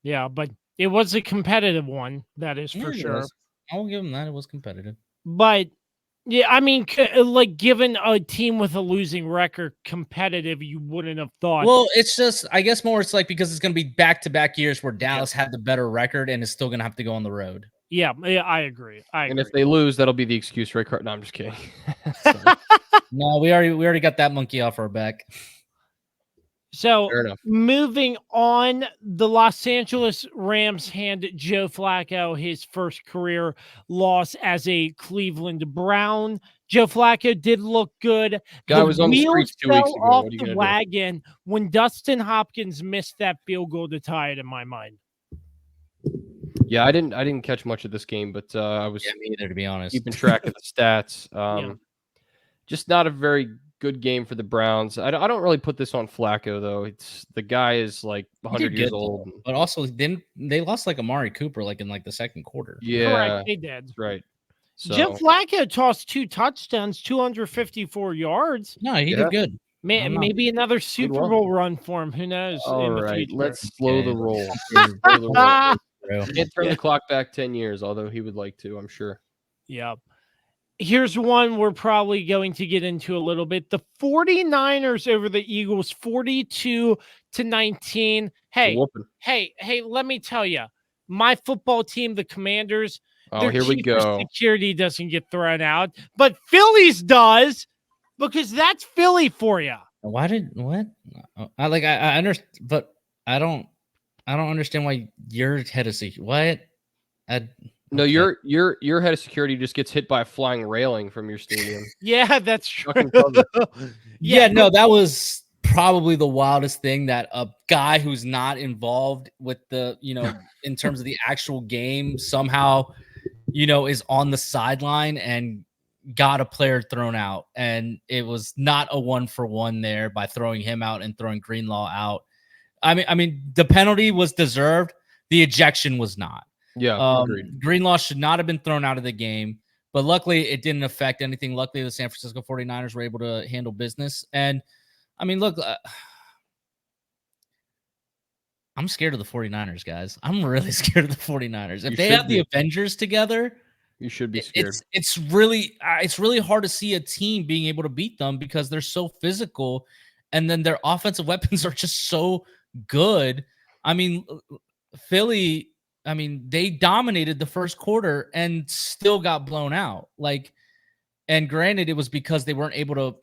Yeah, but it was a competitive one. That is for sure. I will give them that. It was competitive. But yeah, I mean, like given a team with a losing record competitive, you wouldn't have thought. Well, it's just, I guess more it's like because it's going to be back-to-back years where Dallas had the better record and is still going to have to go on the road. Yeah, I agree. And if they lose, that'll be the excuse, right? No, I'm just kidding. No, we already got that monkey off our back. So moving on, the Los Angeles Rams hand Joe Flacco his first career loss as a Cleveland Brown. Joe Flacco did look good. Guy was on the streets 2 weeks ago. Off the wagon when Dustin Hopkins missed that field goal to tie it in my mind. Yeah, I didn't catch much of this game, but I was me either, to be honest. Keeping track of the stats. Just not a very good game for the Browns. I don't really put this on Flacco though. It's the guy is like 100 years old, but also then they lost like Amari Cooper like in like the second quarter. Yeah, correct. They did. Right. So, Joe Flacco tossed 2 touchdowns, 254 yards. No, he did good. Maybe another Super Bowl run for him. Who knows? All right, let's slow the roll. Can't turn the clock back 10 years, although he would like to, I'm sure. Yep. Here's one we're probably going to get into a little bit. The 49ers over the Eagles, 42-19. Hey, let me tell you, my football team, the Commanders, here we go. Security doesn't get thrown out, but Philly's does, because that's Philly for you. What? I understand, but I don't understand why your head of security. What? No, your head of security just gets hit by a flying railing from your stadium. Yeah, that's true. Yeah, no, that was probably the wildest thing, that a guy who's not involved with the, in terms of the actual game somehow, is on the sideline and got a player thrown out. And it was not a 1-for-1 there by throwing him out and throwing Greenlaw out. I mean, the penalty was deserved. The ejection was not. Yeah, agreed. Greenlaw should not have been thrown out of the game, but luckily it didn't affect anything. Luckily, the San Francisco 49ers were able to handle business. And I mean, look, I'm scared of the 49ers, guys. I'm really scared of the 49ers. If You they should have the be. Avengers together, You should be scared. it's really hard to see a team being able to beat them because they're so physical, and then their offensive weapons are just so good. I mean, Philly, I mean, they dominated the first quarter and still got blown out. Like, and granted, it was because they weren't able to,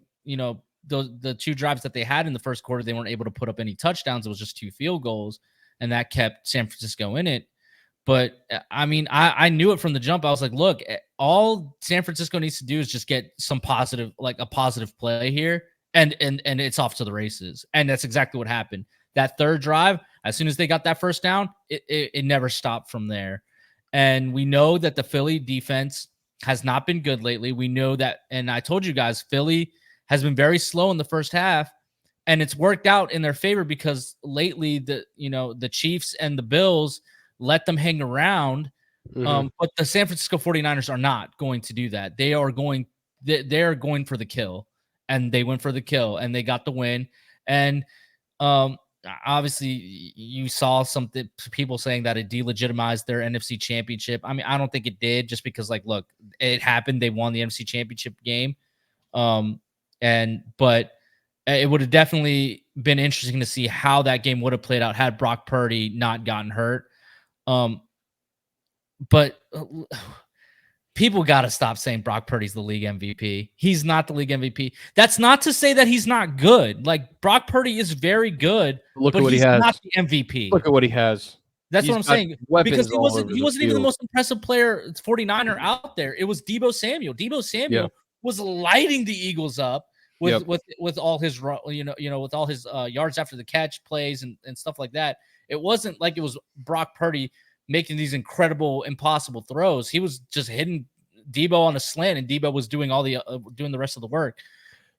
the two drives that they had in the first quarter, they weren't able to put up any touchdowns. It was just 2 field goals, and that kept San Francisco in it. But I mean, I knew it from the jump. I was like, look, all San Francisco needs to do is just get some positive, like a positive play here, and it's off to the races. And that's exactly what happened. That third drive, as soon as they got that first down, it never stopped from there. And we know that the Philly defense has not been good lately. We know that, and I told you guys, Philly has been very slow in the first half, and it's worked out in their favor because lately the Chiefs and the Bills let them hang around. But the San Francisco 49ers are not going to do that. They are going for the kill, and they went for the kill, and they got the win. And obviously you saw something, people saying that it delegitimized their NFC Championship. I mean, I don't think it did, just because, like, look, it happened. They won the NFC Championship game. But it would have definitely been interesting to see how that game would have played out had Brock Purdy not gotten hurt. But people got to stop saying Brock Purdy's the league MVP. He's not the league MVP. That's not to say that he's not good. Like, Brock Purdy is very good. Look but at what he's he has. Not the MVP. Look at what he has. That's He's what I'm got saying. weapons Because he all wasn't over the even the field. most impressive player, 49er out there. It was Deebo Samuel. Deebo Samuel was lighting the Eagles up with all his with all his yards after the catch plays and stuff like that. It wasn't like it was Brock Purdy making these incredible, impossible throws. He was just hitting Deebo on a slant, and Deebo was doing all the doing the rest of the work.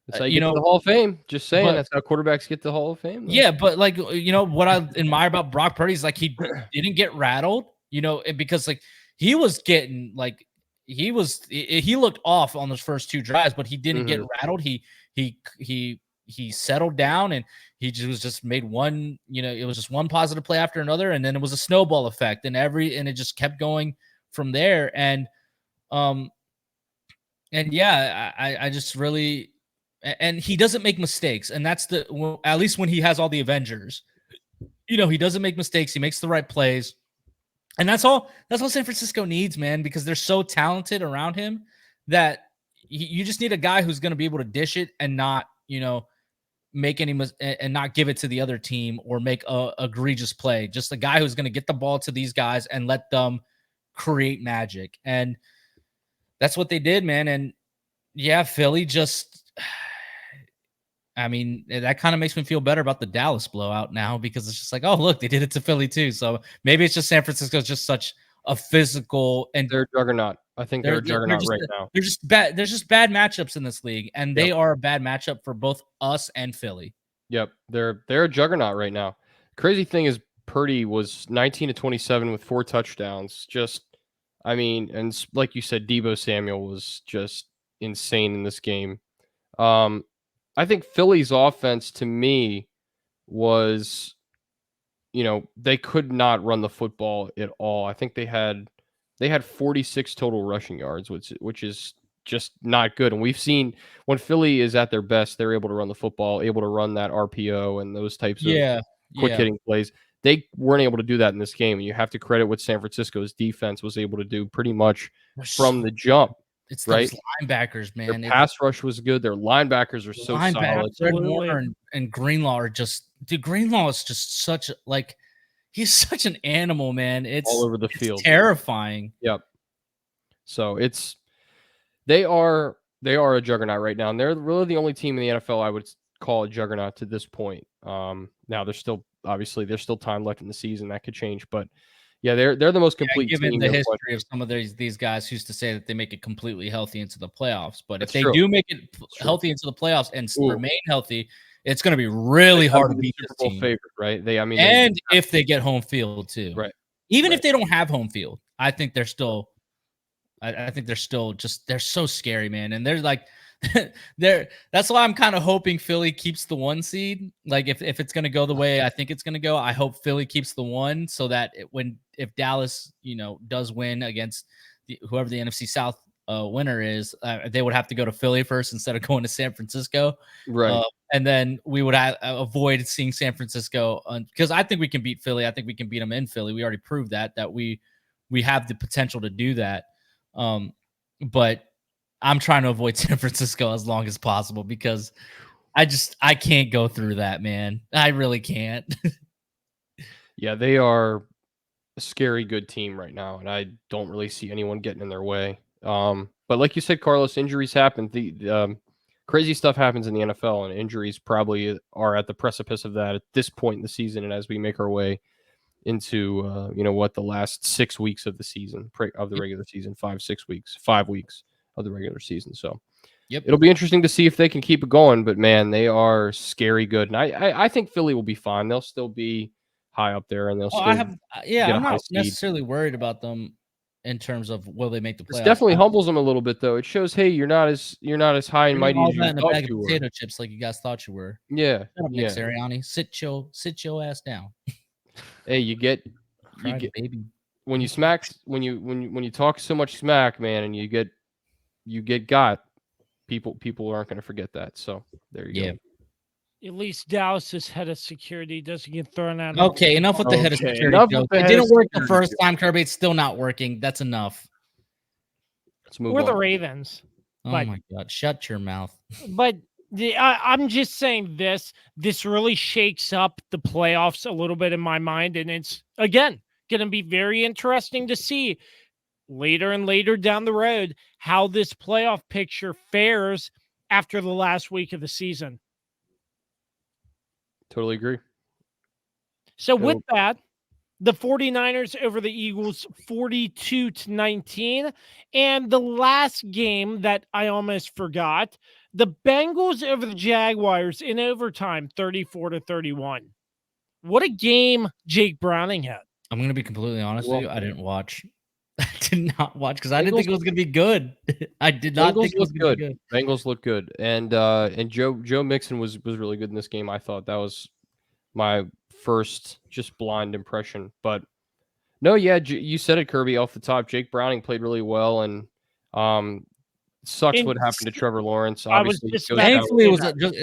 That's how you get to the Hall of Fame. Just saying, but- that's how quarterbacks get to the Hall of Fame. Though. Yeah, but like, what I admire about Brock Purdy is, like, he didn't get rattled, because, like, he was getting, like, he looked off on those first 2 drives, but he didn't get rattled. He settled down, and he just made one, it was just one positive play after another, and then it was a snowball effect, and it just kept going from there. And yeah, I just really, and he doesn't make mistakes, and that's at least when he has all the Avengers, he doesn't make mistakes. He makes the right plays, and that's all San Francisco needs, man, because they're so talented around him that you just need a guy who's going to be able to dish it and not, make any and not give it to the other team or make a egregious play. Just a guy who's going to get the ball to these guys and let them create magic. And that's what they did, man. And yeah, Philly just, I mean, that kind of makes me feel better about the Dallas blowout now, because it's just like, oh, look, they did it to Philly too. So maybe it's just San Francisco's just such a physical, and they're a juggernaut. I think they're a juggernaut right now. They're just bad. There's just bad matchups in this league, and they are a bad matchup for both us and Philly. Yep, they're a juggernaut right now. Crazy thing is, Purdy was 19 to 27 with 4 touchdowns. Just, I mean, and like you said, Deebo Samuel was just insane in this game. I think Philly's offense, to me, was, they could not run the football at all. I think they had 46 total rushing yards, which is just not good. And we've seen when Philly is at their best, they're able to run the football, able to run that RPO and those types of quick hitting plays. They weren't able to do that in this game. And you have to credit what San Francisco's defense was able to do pretty much from the jump. It's right? those linebackers, man. Their pass rush was good. Their linebackers are so solid. Fred Warner and Greenlaw are just, dude, Greenlaw is just such, like, he's such an animal, man. It's all over the field. Terrifying. Yep. So they are a juggernaut right now, and they're really the only team in the NFL I would call a juggernaut to this point. Now there's still time left in the season that could change, but yeah, they're the most complete given team. the history of some of these guys who used to say that they make it completely healthy into the playoffs, but That's if they true. do make it healthy into the playoffs and remain healthy, it's going to be really hard to beat Super this Bowl team. favorite, right? If they get home field too, right? Even if they don't have home field, I think they're still. I think they're still just, they're so scary, man. And they're like, That's why I'm kind of hoping Philly keeps the 1 seed. Like if it's going to go the way I think it's going to go, I hope Philly keeps the 1 so that if Dallas, does win against whoever the NFC South winner is, they would have to go to Philly first instead of going to San Francisco. Right. And then we would avoid seeing San Francisco because I think we can beat Philly. I think we can beat them in Philly. We already proved that we have the potential to do that. But I'm trying to avoid San Francisco as long as possible because I can't go through that, man. I really can't. Yeah, they are a scary good team right now, and I don't really see anyone getting in their way. But like you said, Carlos, injuries happen. The crazy stuff happens in the NFL, and injuries probably are at the precipice of that at this point in the season. And as we make our way into the last 6 weeks of the season of the regular season, 5 weeks of the regular season. So it'll be interesting to see if they can keep it going, but man, they are scary good. And I think Philly will be fine. They'll still be high up there and they'll still I'm not seed. necessarily worried about them in terms of will they make the playoffs. It definitely humbles them a little bit though. It shows, hey, you're not as high and mighty as you in a thought bag you of were. potato chips like you guys thought you were. Yeah. Shut up, Nick Sirianni. Sit your ass down. Hey, you get baby. When you talk so much smack, man, and you get got, people aren't going to forget that. So there you go. At least Dallas's head of security doesn't get thrown out. Okay, enough with the head of security. It didn't work the first time, Kirby. It's still not working. That's enough. Let's move We're on. the Ravens. Oh my God! Shut your mouth. But I'm just saying this really shakes up the playoffs a little bit in my mind, and it's again going to be very interesting to see later and later down the road how this playoff picture fares after the last week of the season. Totally agree. So with that, the 49ers over the Eagles 42-19. And the last game that I almost forgot, the Bengals over the Jaguars in overtime 34-31. What a game Jake Browning had. I'm going to be completely honest with you. I didn't watch. I did not watch because I didn't think it was going to be good. I did not think it was going to be good. Bengals look good. And Joe Mixon was really good in this game. I thought that was my first just blind impression. But no, yeah, you said it, Kirby, off the top. Jake Browning played really well, and sucks what happened to Trevor Lawrence. Obviously,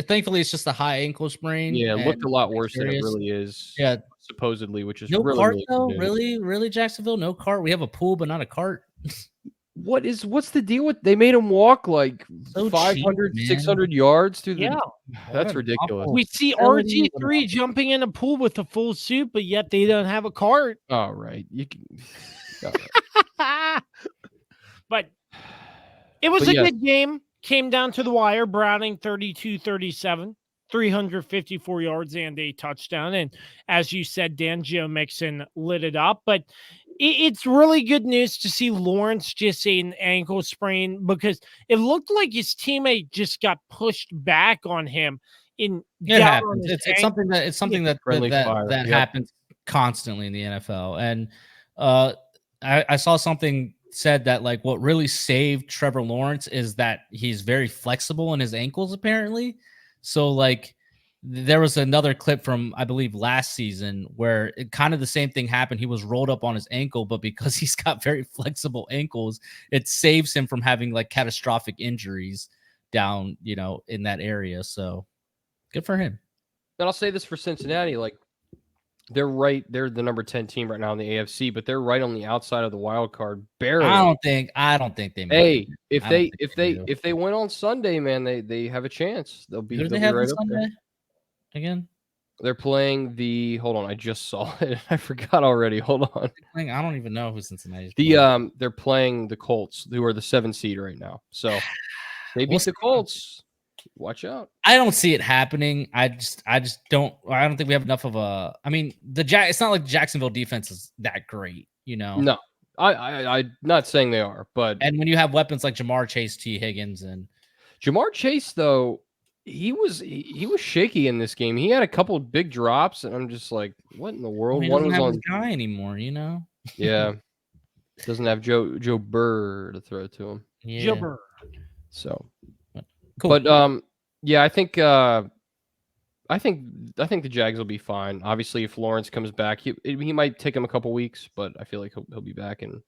thankfully it's just a high ankle sprain. Yeah, it looked a lot worse than it really is. Yeah, supposedly, which is no really, cart really though. Really, Jacksonville, no cart. We have a pool, but not a cart. What's the deal with? They made him walk like 500, 600 yards through the. That's ridiculous. We see RG3 jumping in a pool with a full suit, but yet they don't have a cart. All right, you can. But it was a good game. Came down to the wire. Browning 32-37, 354 yards and a touchdown. And as you said, Dan, Joe Mixon lit it up. But it's really good news to see Lawrence just an ankle sprain because it looked like his teammate just got pushed back on him. It happens. It's something that happens constantly in the NFL. And I saw something said that like what really saved Trevor Lawrence is that he's very flexible in his ankles apparently. So like there was another clip from I believe last season where kind of the same thing happened. He was rolled up on his ankle, but because he's got very flexible ankles, it saves him from having like catastrophic injuries down, in that area. So good for him. And I'll say this for Cincinnati, like they're the number 10 team right now in the AFC, but they're right on the outside of the wild card. Barely. I don't think they may. If they win on Sunday, man, they have a chance. They'll be right up there. Again? They're playing hold on, I just saw it. I forgot already. Hold on. I don't even know who Cincinnati's playing. They're playing the Colts, who are the 7 seed right now. So they beat the Colts. Watch out. I don't see it happening. I don't think we have enough of it's not like the Jacksonville defense is that great, No. I'm not saying they are, but and when you have weapons like Jamar Chase, T. Higgins, and Jamar Chase though, he was shaky in this game. He had a couple of big drops, and I'm just like, what in the world? He doesn't have his guy anymore, Yeah, doesn't have Joe Burr to throw to him. Yeah. Joe Burr. So, Cool. But yeah, I think the Jags will be fine. Obviously, if Lawrence comes back, he might take him a couple weeks, but I feel like he'll be back. And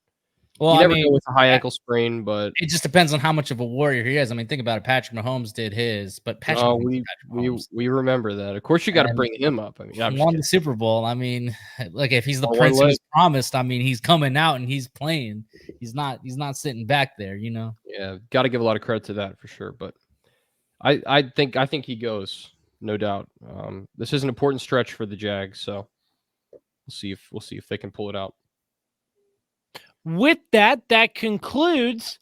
Well, you I never mean, know with a high ankle sprain, but it just depends on how much of a warrior he is. I mean, think about it. Patrick Mahomes did his, but Patrick Mahomes is Patrick Mahomes. we remember that. Of course, you got to bring him up. I mean, I'm just won kidding. the Super Bowl. I mean, like if he's the On one prince who leg. was promised, I mean, he's coming out and he's playing. He's not sitting back there, you know. Yeah, got to give a lot of credit to that for sure. But I think he goes, no doubt. This is an important stretch for the Jags, so we'll see if they can pull it out. With that concludes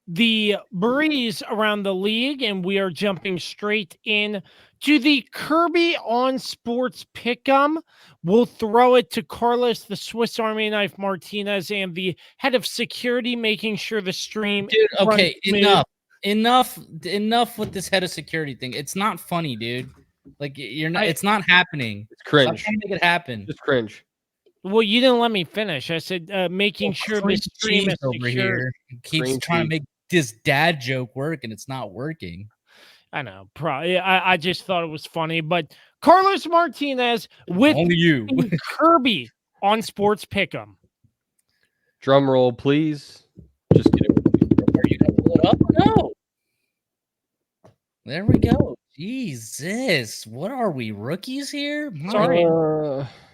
the breeze around the league, and we are jumping straight in to the Kirby on Sports PickEm. We'll throw it to Carlos, the Swiss Army Knife Martinez, and the head of security, making sure the stream. Dude, okay, runs smooth. enough with this head of security thing. It's not funny, dude. Like you're not. It's not happening. It's cringe. Stop trying to make it happen. Just cringe. Well, you didn't let me finish. I said making sure the stream is over secure. here keeps Green trying to tea. make this dad joke work, and it's not working. I know. Probably. I just thought it was funny, but Carlos Martinez with Only you. Kirby on Sports PickEm. Drum roll, please. Just kidding. Are you gonna pull it up? No. There we go. Jesus, what are we, rookies here? My Sorry.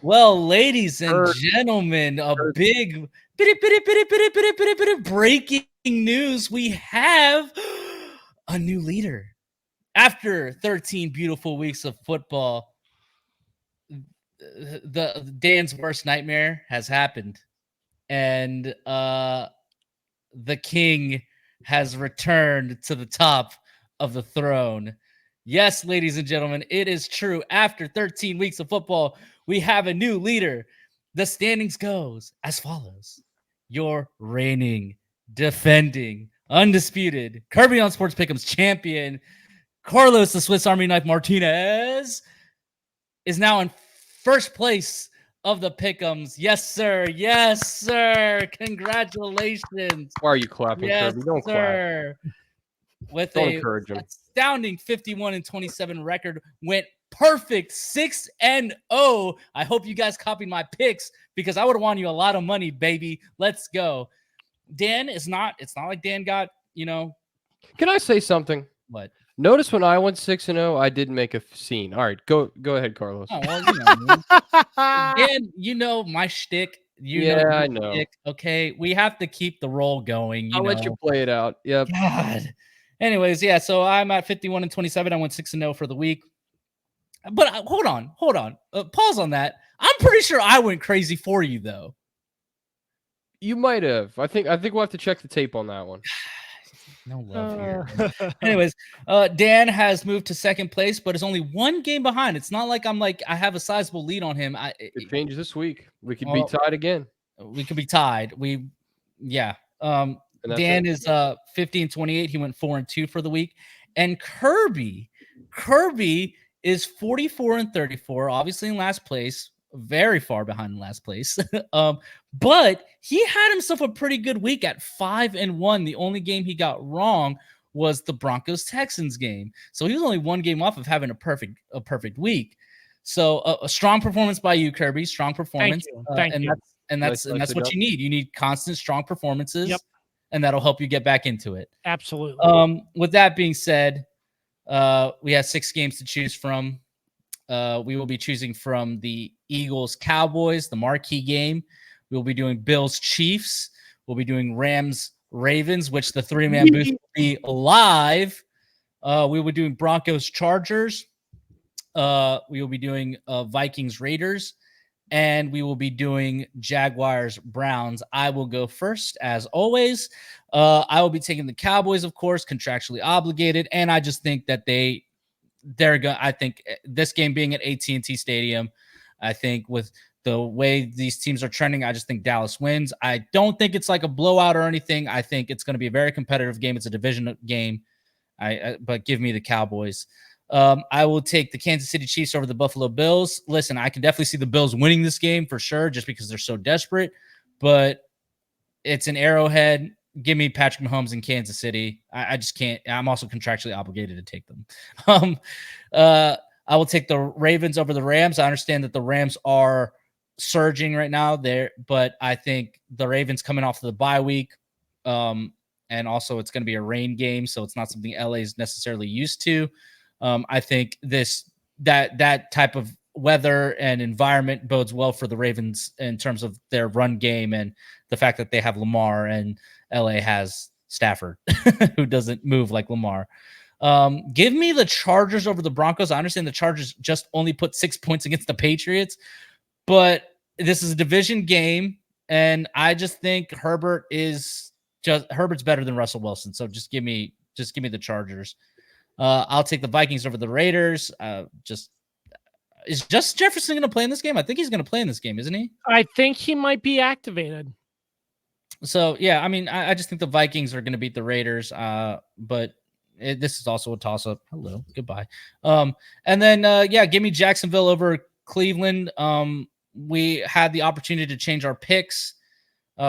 Well, ladies and Kurt. gentlemen, a big breaking news. We have a new leader. After 13 beautiful weeks of football, the Dan's worst nightmare has happened. And the king has returned to the top of the throne. Yes, ladies and gentlemen, it is true. After 13 weeks of football, we have a new leader. The standings goes as follows. Your reigning, defending, undisputed Kirby on Sports PickEm's champion, Carlos the Swiss Army Knife Martinez, is now in first place of the Pick'ems. Yes, sir. Yes, sir. Congratulations. Why are you clapping, Yes, Kirby? Don't clap. sir. With Don't a encourage him. astounding 51-27 record, went perfect 6-0. I hope you guys copied my picks because I would have won you a lot of money, baby. Let's go. Dan is not. It's not like Dan got. Can I say something? What? Notice when I went 6-0, I didn't make a scene. All right, go ahead, Carlos. Oh well, Dan, my shtick. I know. Shtick, okay, we have to keep the roll going. I'll let you play it out. Yep. God. Anyways, yeah. So I'm at 51-27. I went 6-0 for the week. But hold on. Pause on that. I'm pretty sure I went crazy for you though. You might have. I think we'll have to check the tape on that one. No love here. Anyways, Dan has moved to second place, but is only one game behind. It's not like I have a sizable lead on him. It changes this week. We could be tied again. We could be tied. Dan is 50-28. He went 4-2 for the week. And Kirby is 44-34, obviously in last place, very far behind in last place. But he had himself a pretty good week at 5-1. The only game he got wrong was the Broncos-Texans game. So he was only one game off of having a perfect week. So a strong performance by you, Kirby. Strong performance. Thank you. That's what you need. You need constant, strong performances. Yep. And that'll help you get back into it. Absolutely. With that being said, we have 6 games to choose from. We will be choosing from the Eagles-Cowboys, the marquee game. We'll be doing Bills-Chiefs. We'll be doing Rams-Ravens, which the 3-man booth will be live. We will be doing Broncos-Chargers. We will be doing Vikings-Raiders. And we will be doing Jaguars-Browns. I will go first, as always. I will be taking the Cowboys, of course, contractually obligated. And I just think that they're going. I think this game being at AT&T Stadium, I think with the way these teams are trending, I just think Dallas wins. I don't think it's like a blowout or anything. I think it's going to be a very competitive game. It's a division game. But give me the Cowboys. I will take the Kansas City Chiefs over the Buffalo Bills. Listen, I can definitely see the Bills winning this game for sure, just because they're so desperate. But it's an Arrowhead. give me Patrick Mahomes in Kansas City. I just can't. I'm also contractually obligated to take them. I will take the Ravens over the Rams. I understand that the Rams are surging right now there, but I think the Ravens coming off of the bye week, and also it's going to be a rain game, so it's not something LA is necessarily used to. I think that type of weather and environment bodes well for the Ravens in terms of their run game and the fact that they have Lamar and LA has Stafford, who doesn't move like Lamar. Give me the Chargers over the Broncos. I understand the Chargers just only put 6 points against the Patriots, but this is a division game, and I just think Herbert's better than Russell Wilson. So just give me the Chargers. I'll take the Vikings over the Raiders. Is Justin Jefferson going to play in this game? I think he's going to play in this game, isn't he? I think he might be activated. So, yeah, I mean, I just think the Vikings are going to beat the Raiders, but this is also a toss-up. Hello, goodbye. And then, give me Jacksonville over Cleveland. We had the opportunity to change our picks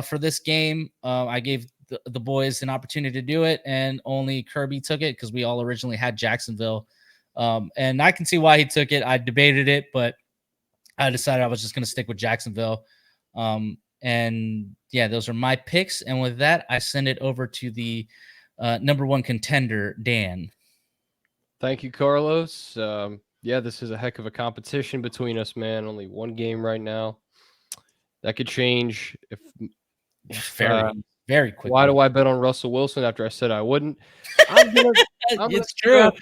for this game. I gave the boys an opportunity to do it, and only Kirby took it because we all originally had Jacksonville. And I can see why he took it. I debated it, but I decided I was just going to stick with Jacksonville. And yeah, those are my picks. And with that, I send it over to the number one contender, Dan. Thank you, Carlos. This is a heck of a competition between us, man. Only one game right now. That could change if very quickly. Why do I bet on Russell Wilson after I said I wouldn't? It's true.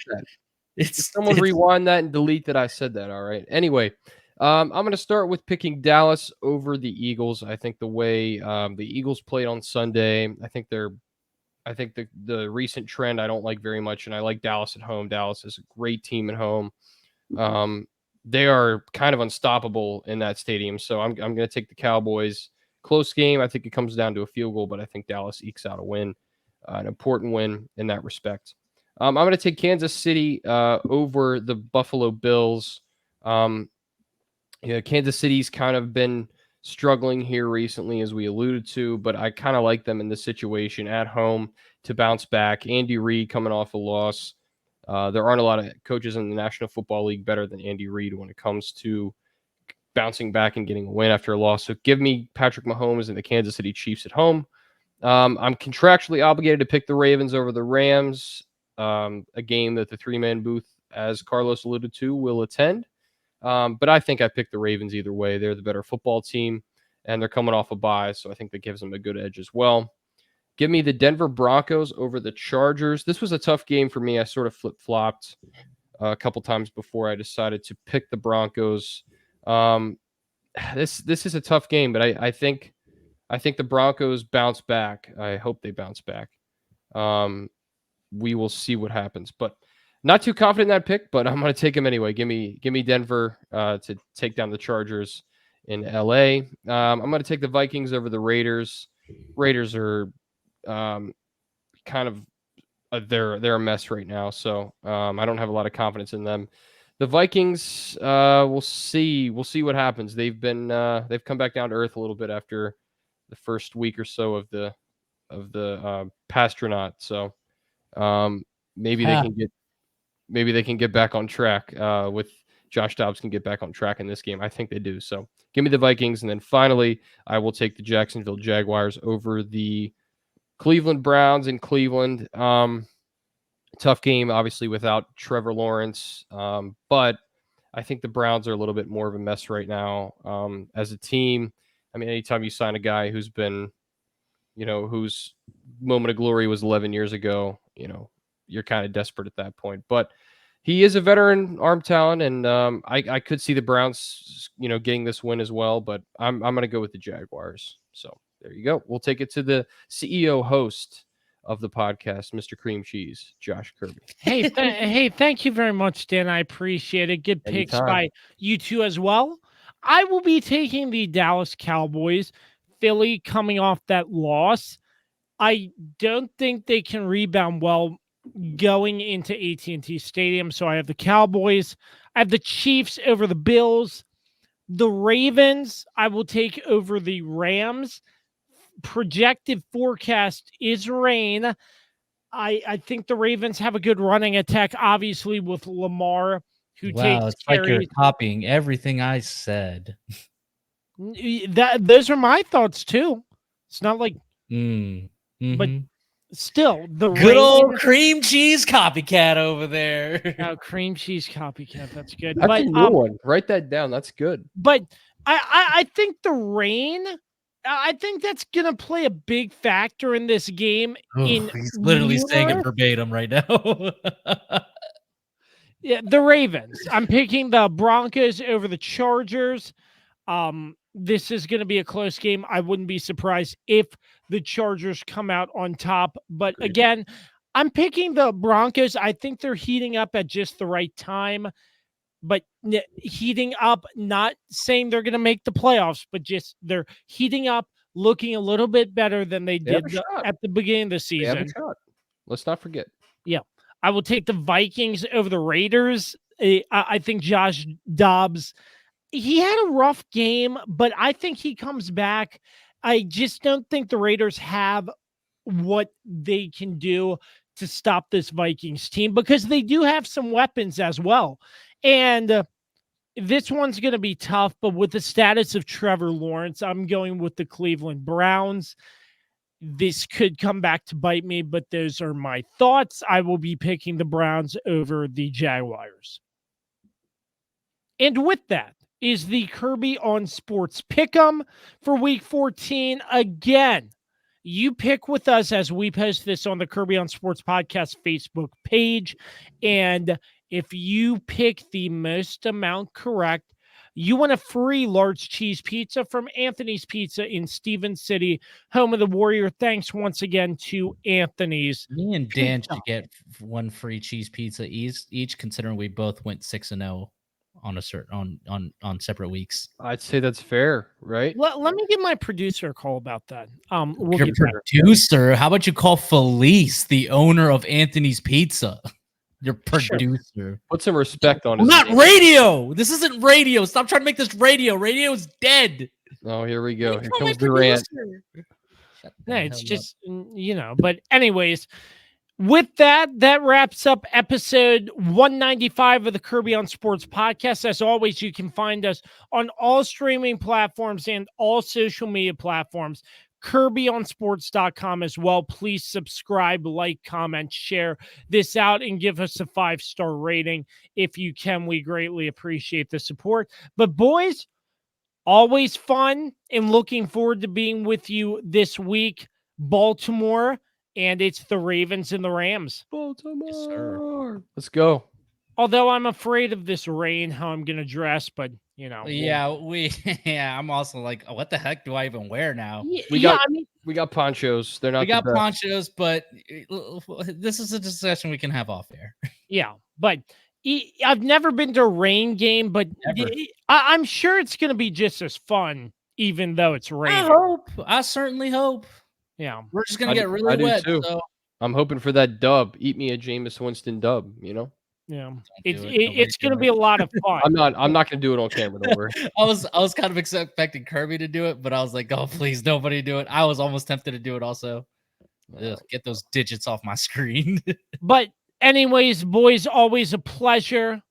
Someone rewind that and delete that I said that. All right. Anyway, I'm going to start with picking Dallas over the Eagles. I think the way the Eagles played on Sunday, I think the recent trend I don't like very much, and I like Dallas at home. Dallas is a great team at home. They are kind of unstoppable in that stadium, so I'm going to take the Cowboys. Close game. I think it comes down to a field goal, but I think Dallas ekes out a win, an important win in that respect. I'm going to take Kansas City over the Buffalo Bills. Kansas City's kind of been struggling here recently, as we alluded to, but I kind of like them in this situation at home to bounce back. Andy Reid coming off a loss. There aren't a lot of coaches in the National Football League better than Andy Reid when it comes to bouncing back and getting a win after a loss. So give me Patrick Mahomes and the Kansas City Chiefs at home. I'm contractually obligated to pick the Ravens over the Rams, a game that the three-man booth, as Carlos alluded to, will attend. But I think I picked the Ravens either way. They're the better football team, and they're coming off a bye, so I think that gives them a good edge as well. Give me the Denver Broncos over the Chargers. This was a tough game for me. I sort of flip-flopped a couple times before I decided to pick the Broncos. This is a tough game, but I think the Broncos bounce back. I hope they bounce back. We will see what happens, but not too confident in that pick, but I'm going to take him anyway. Give me Denver to take down the Chargers in LA. I'm going to take the Vikings over the Raiders. Raiders are kind of they're a mess right now, so I don't have a lot of confidence in them. The Vikings, we'll see what happens. They've come back down to earth a little bit after the first week or so of the Pastronaut. So maybe they can get back on track with Josh Dobbs can get back on track in this game. I think they do. So give me the Vikings. And then finally, I will take the Jacksonville Jaguars over the Cleveland Browns in Cleveland. Tough game, obviously, without Trevor Lawrence. But I think the Browns are a little bit more of a mess right now as a team. I mean, anytime you sign a guy who's been, whose moment of glory was 11 years ago, you're kind of desperate at that point. But he is a veteran arm talent, and I could see the Browns, getting this win as well. But I'm going to go with the Jaguars. So there you go. We'll take it to the CEO host of the podcast, Mr. Cream Cheese, Josh Kirby. Hey, thank you very much, Dan. I appreciate it. Good picks by you two as well. I will be taking the Dallas Cowboys. Philly coming off that loss. I don't think they can rebound well going into AT&T Stadium. So I have the Cowboys. I have the Chiefs over the Bills. The Ravens, I will take over the Rams. projected forecast is rain. I think the Ravens have a good running attack, obviously, with Lamar, who Wow, takes it's like you're carries. copying everything I said. Those are my thoughts too. It's not like, but Mhm. still, the Good rain. old cream cheese copycat over there. Oh, cream cheese copycat. That's good. That's but a new one. Write that down. That's good. But I think the rain. I think that's gonna play a big factor in this game. He's literally saying it verbatim right now. Yeah, the Ravens. I'm picking the Broncos over the Chargers. This is going to be a close game. I wouldn't be surprised if the Chargers come out on top. But again, I'm picking the Broncos. I think they're heating up at just the right time. But heating up, not saying they're going to make the playoffs, but just they're heating up, looking a little bit better than they did at the beginning of the season. They have a shot. Let's not forget. Yeah. I will take the Vikings over the Raiders. I think Josh Dobbs, he had a rough game, but I think he comes back. I just don't think the Raiders have what they can do to stop this Vikings team, because they do have some weapons as well. And this one's going to be tough, but with the status of Trevor Lawrence, I'm going with the Cleveland Browns. This could come back to bite me, but those are my thoughts. I will be picking the Browns over the Jaguars. And with that is the Kirby on Sports PickEm for Week 14. Again, you pick with us as we post this on the Kirby on Sports Podcast Facebook page. And if you pick the most amount correct, you win a free large cheese pizza from Anthony's Pizza in Stevens City, home of the Warrior. Thanks once again to Anthony's. Me and Dan should get one free cheese pizza each, considering we both went 6-0 on a certain on separate weeks. I'd say that's fair, right? Let me give my producer a call about that. We'll Your producer, how about you call Felice, the owner of Anthony's Pizza? Your producer. Sure. Put some respect on his Not name. Radio. This isn't radio. Stop trying to make this radio. Radio's dead. Oh, here we go. Here comes the rant. No, it's just, but anyways, with that wraps up episode 195 of the Kirby on Sports podcast. As always, you can find us on all streaming platforms and all social media platforms. KirbyOnSports.com as well. Please subscribe, like, comment, share this out, and give us a 5-star rating if you can. We greatly appreciate the support. But boys, always fun, and looking forward to being with you this week. Baltimore, and it's the Ravens and the Rams. Baltimore. Yes, sir. Let's go. Although I'm afraid of this rain, how I'm going to dress, but I'm also like, what the heck do I even wear now? We got ponchos. They're not. We got ponchos, but this is a discussion we can have off air. Yeah, but I've never been to a rain game, but I'm sure it's going to be just as fun, even though it's raining. I certainly hope. Yeah, we're just going to get really wet. So. I'm hoping for that dub. Eat me a Jameis Winston dub. Yeah, it's going to be a lot of fun. I'm not going to do it on camera. Don't worry. I was kind of expecting Kirby to do it, but I was like, oh, please, nobody do it. I was almost tempted to do it also. Get those digits off my screen. But anyways, boys, always a pleasure.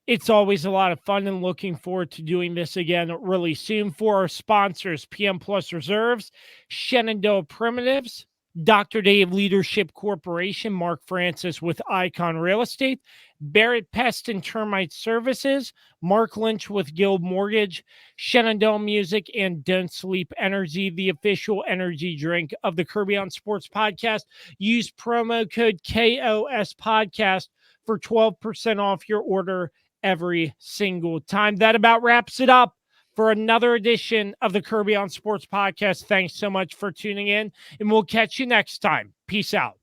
It's always a lot of fun, and looking forward to doing this again really soon. For our sponsors, PM Plus Reserves, Shenandoah Primitives, Dr. Dave Leadership Corporation, Mark Francis with Icon Real Estate, Barrett Pest and Termite Services, Mark Lynch with Guild Mortgage, Shenandoah Music, and Don't Sleep Energy, the official energy drink of the Kirby on Sports podcast. Use promo code KOS Podcast for 12% off your order every single time. That about wraps it up for another edition of the Kirby on Sports podcast. Thanks so much for tuning in, and we'll catch you next time. Peace out.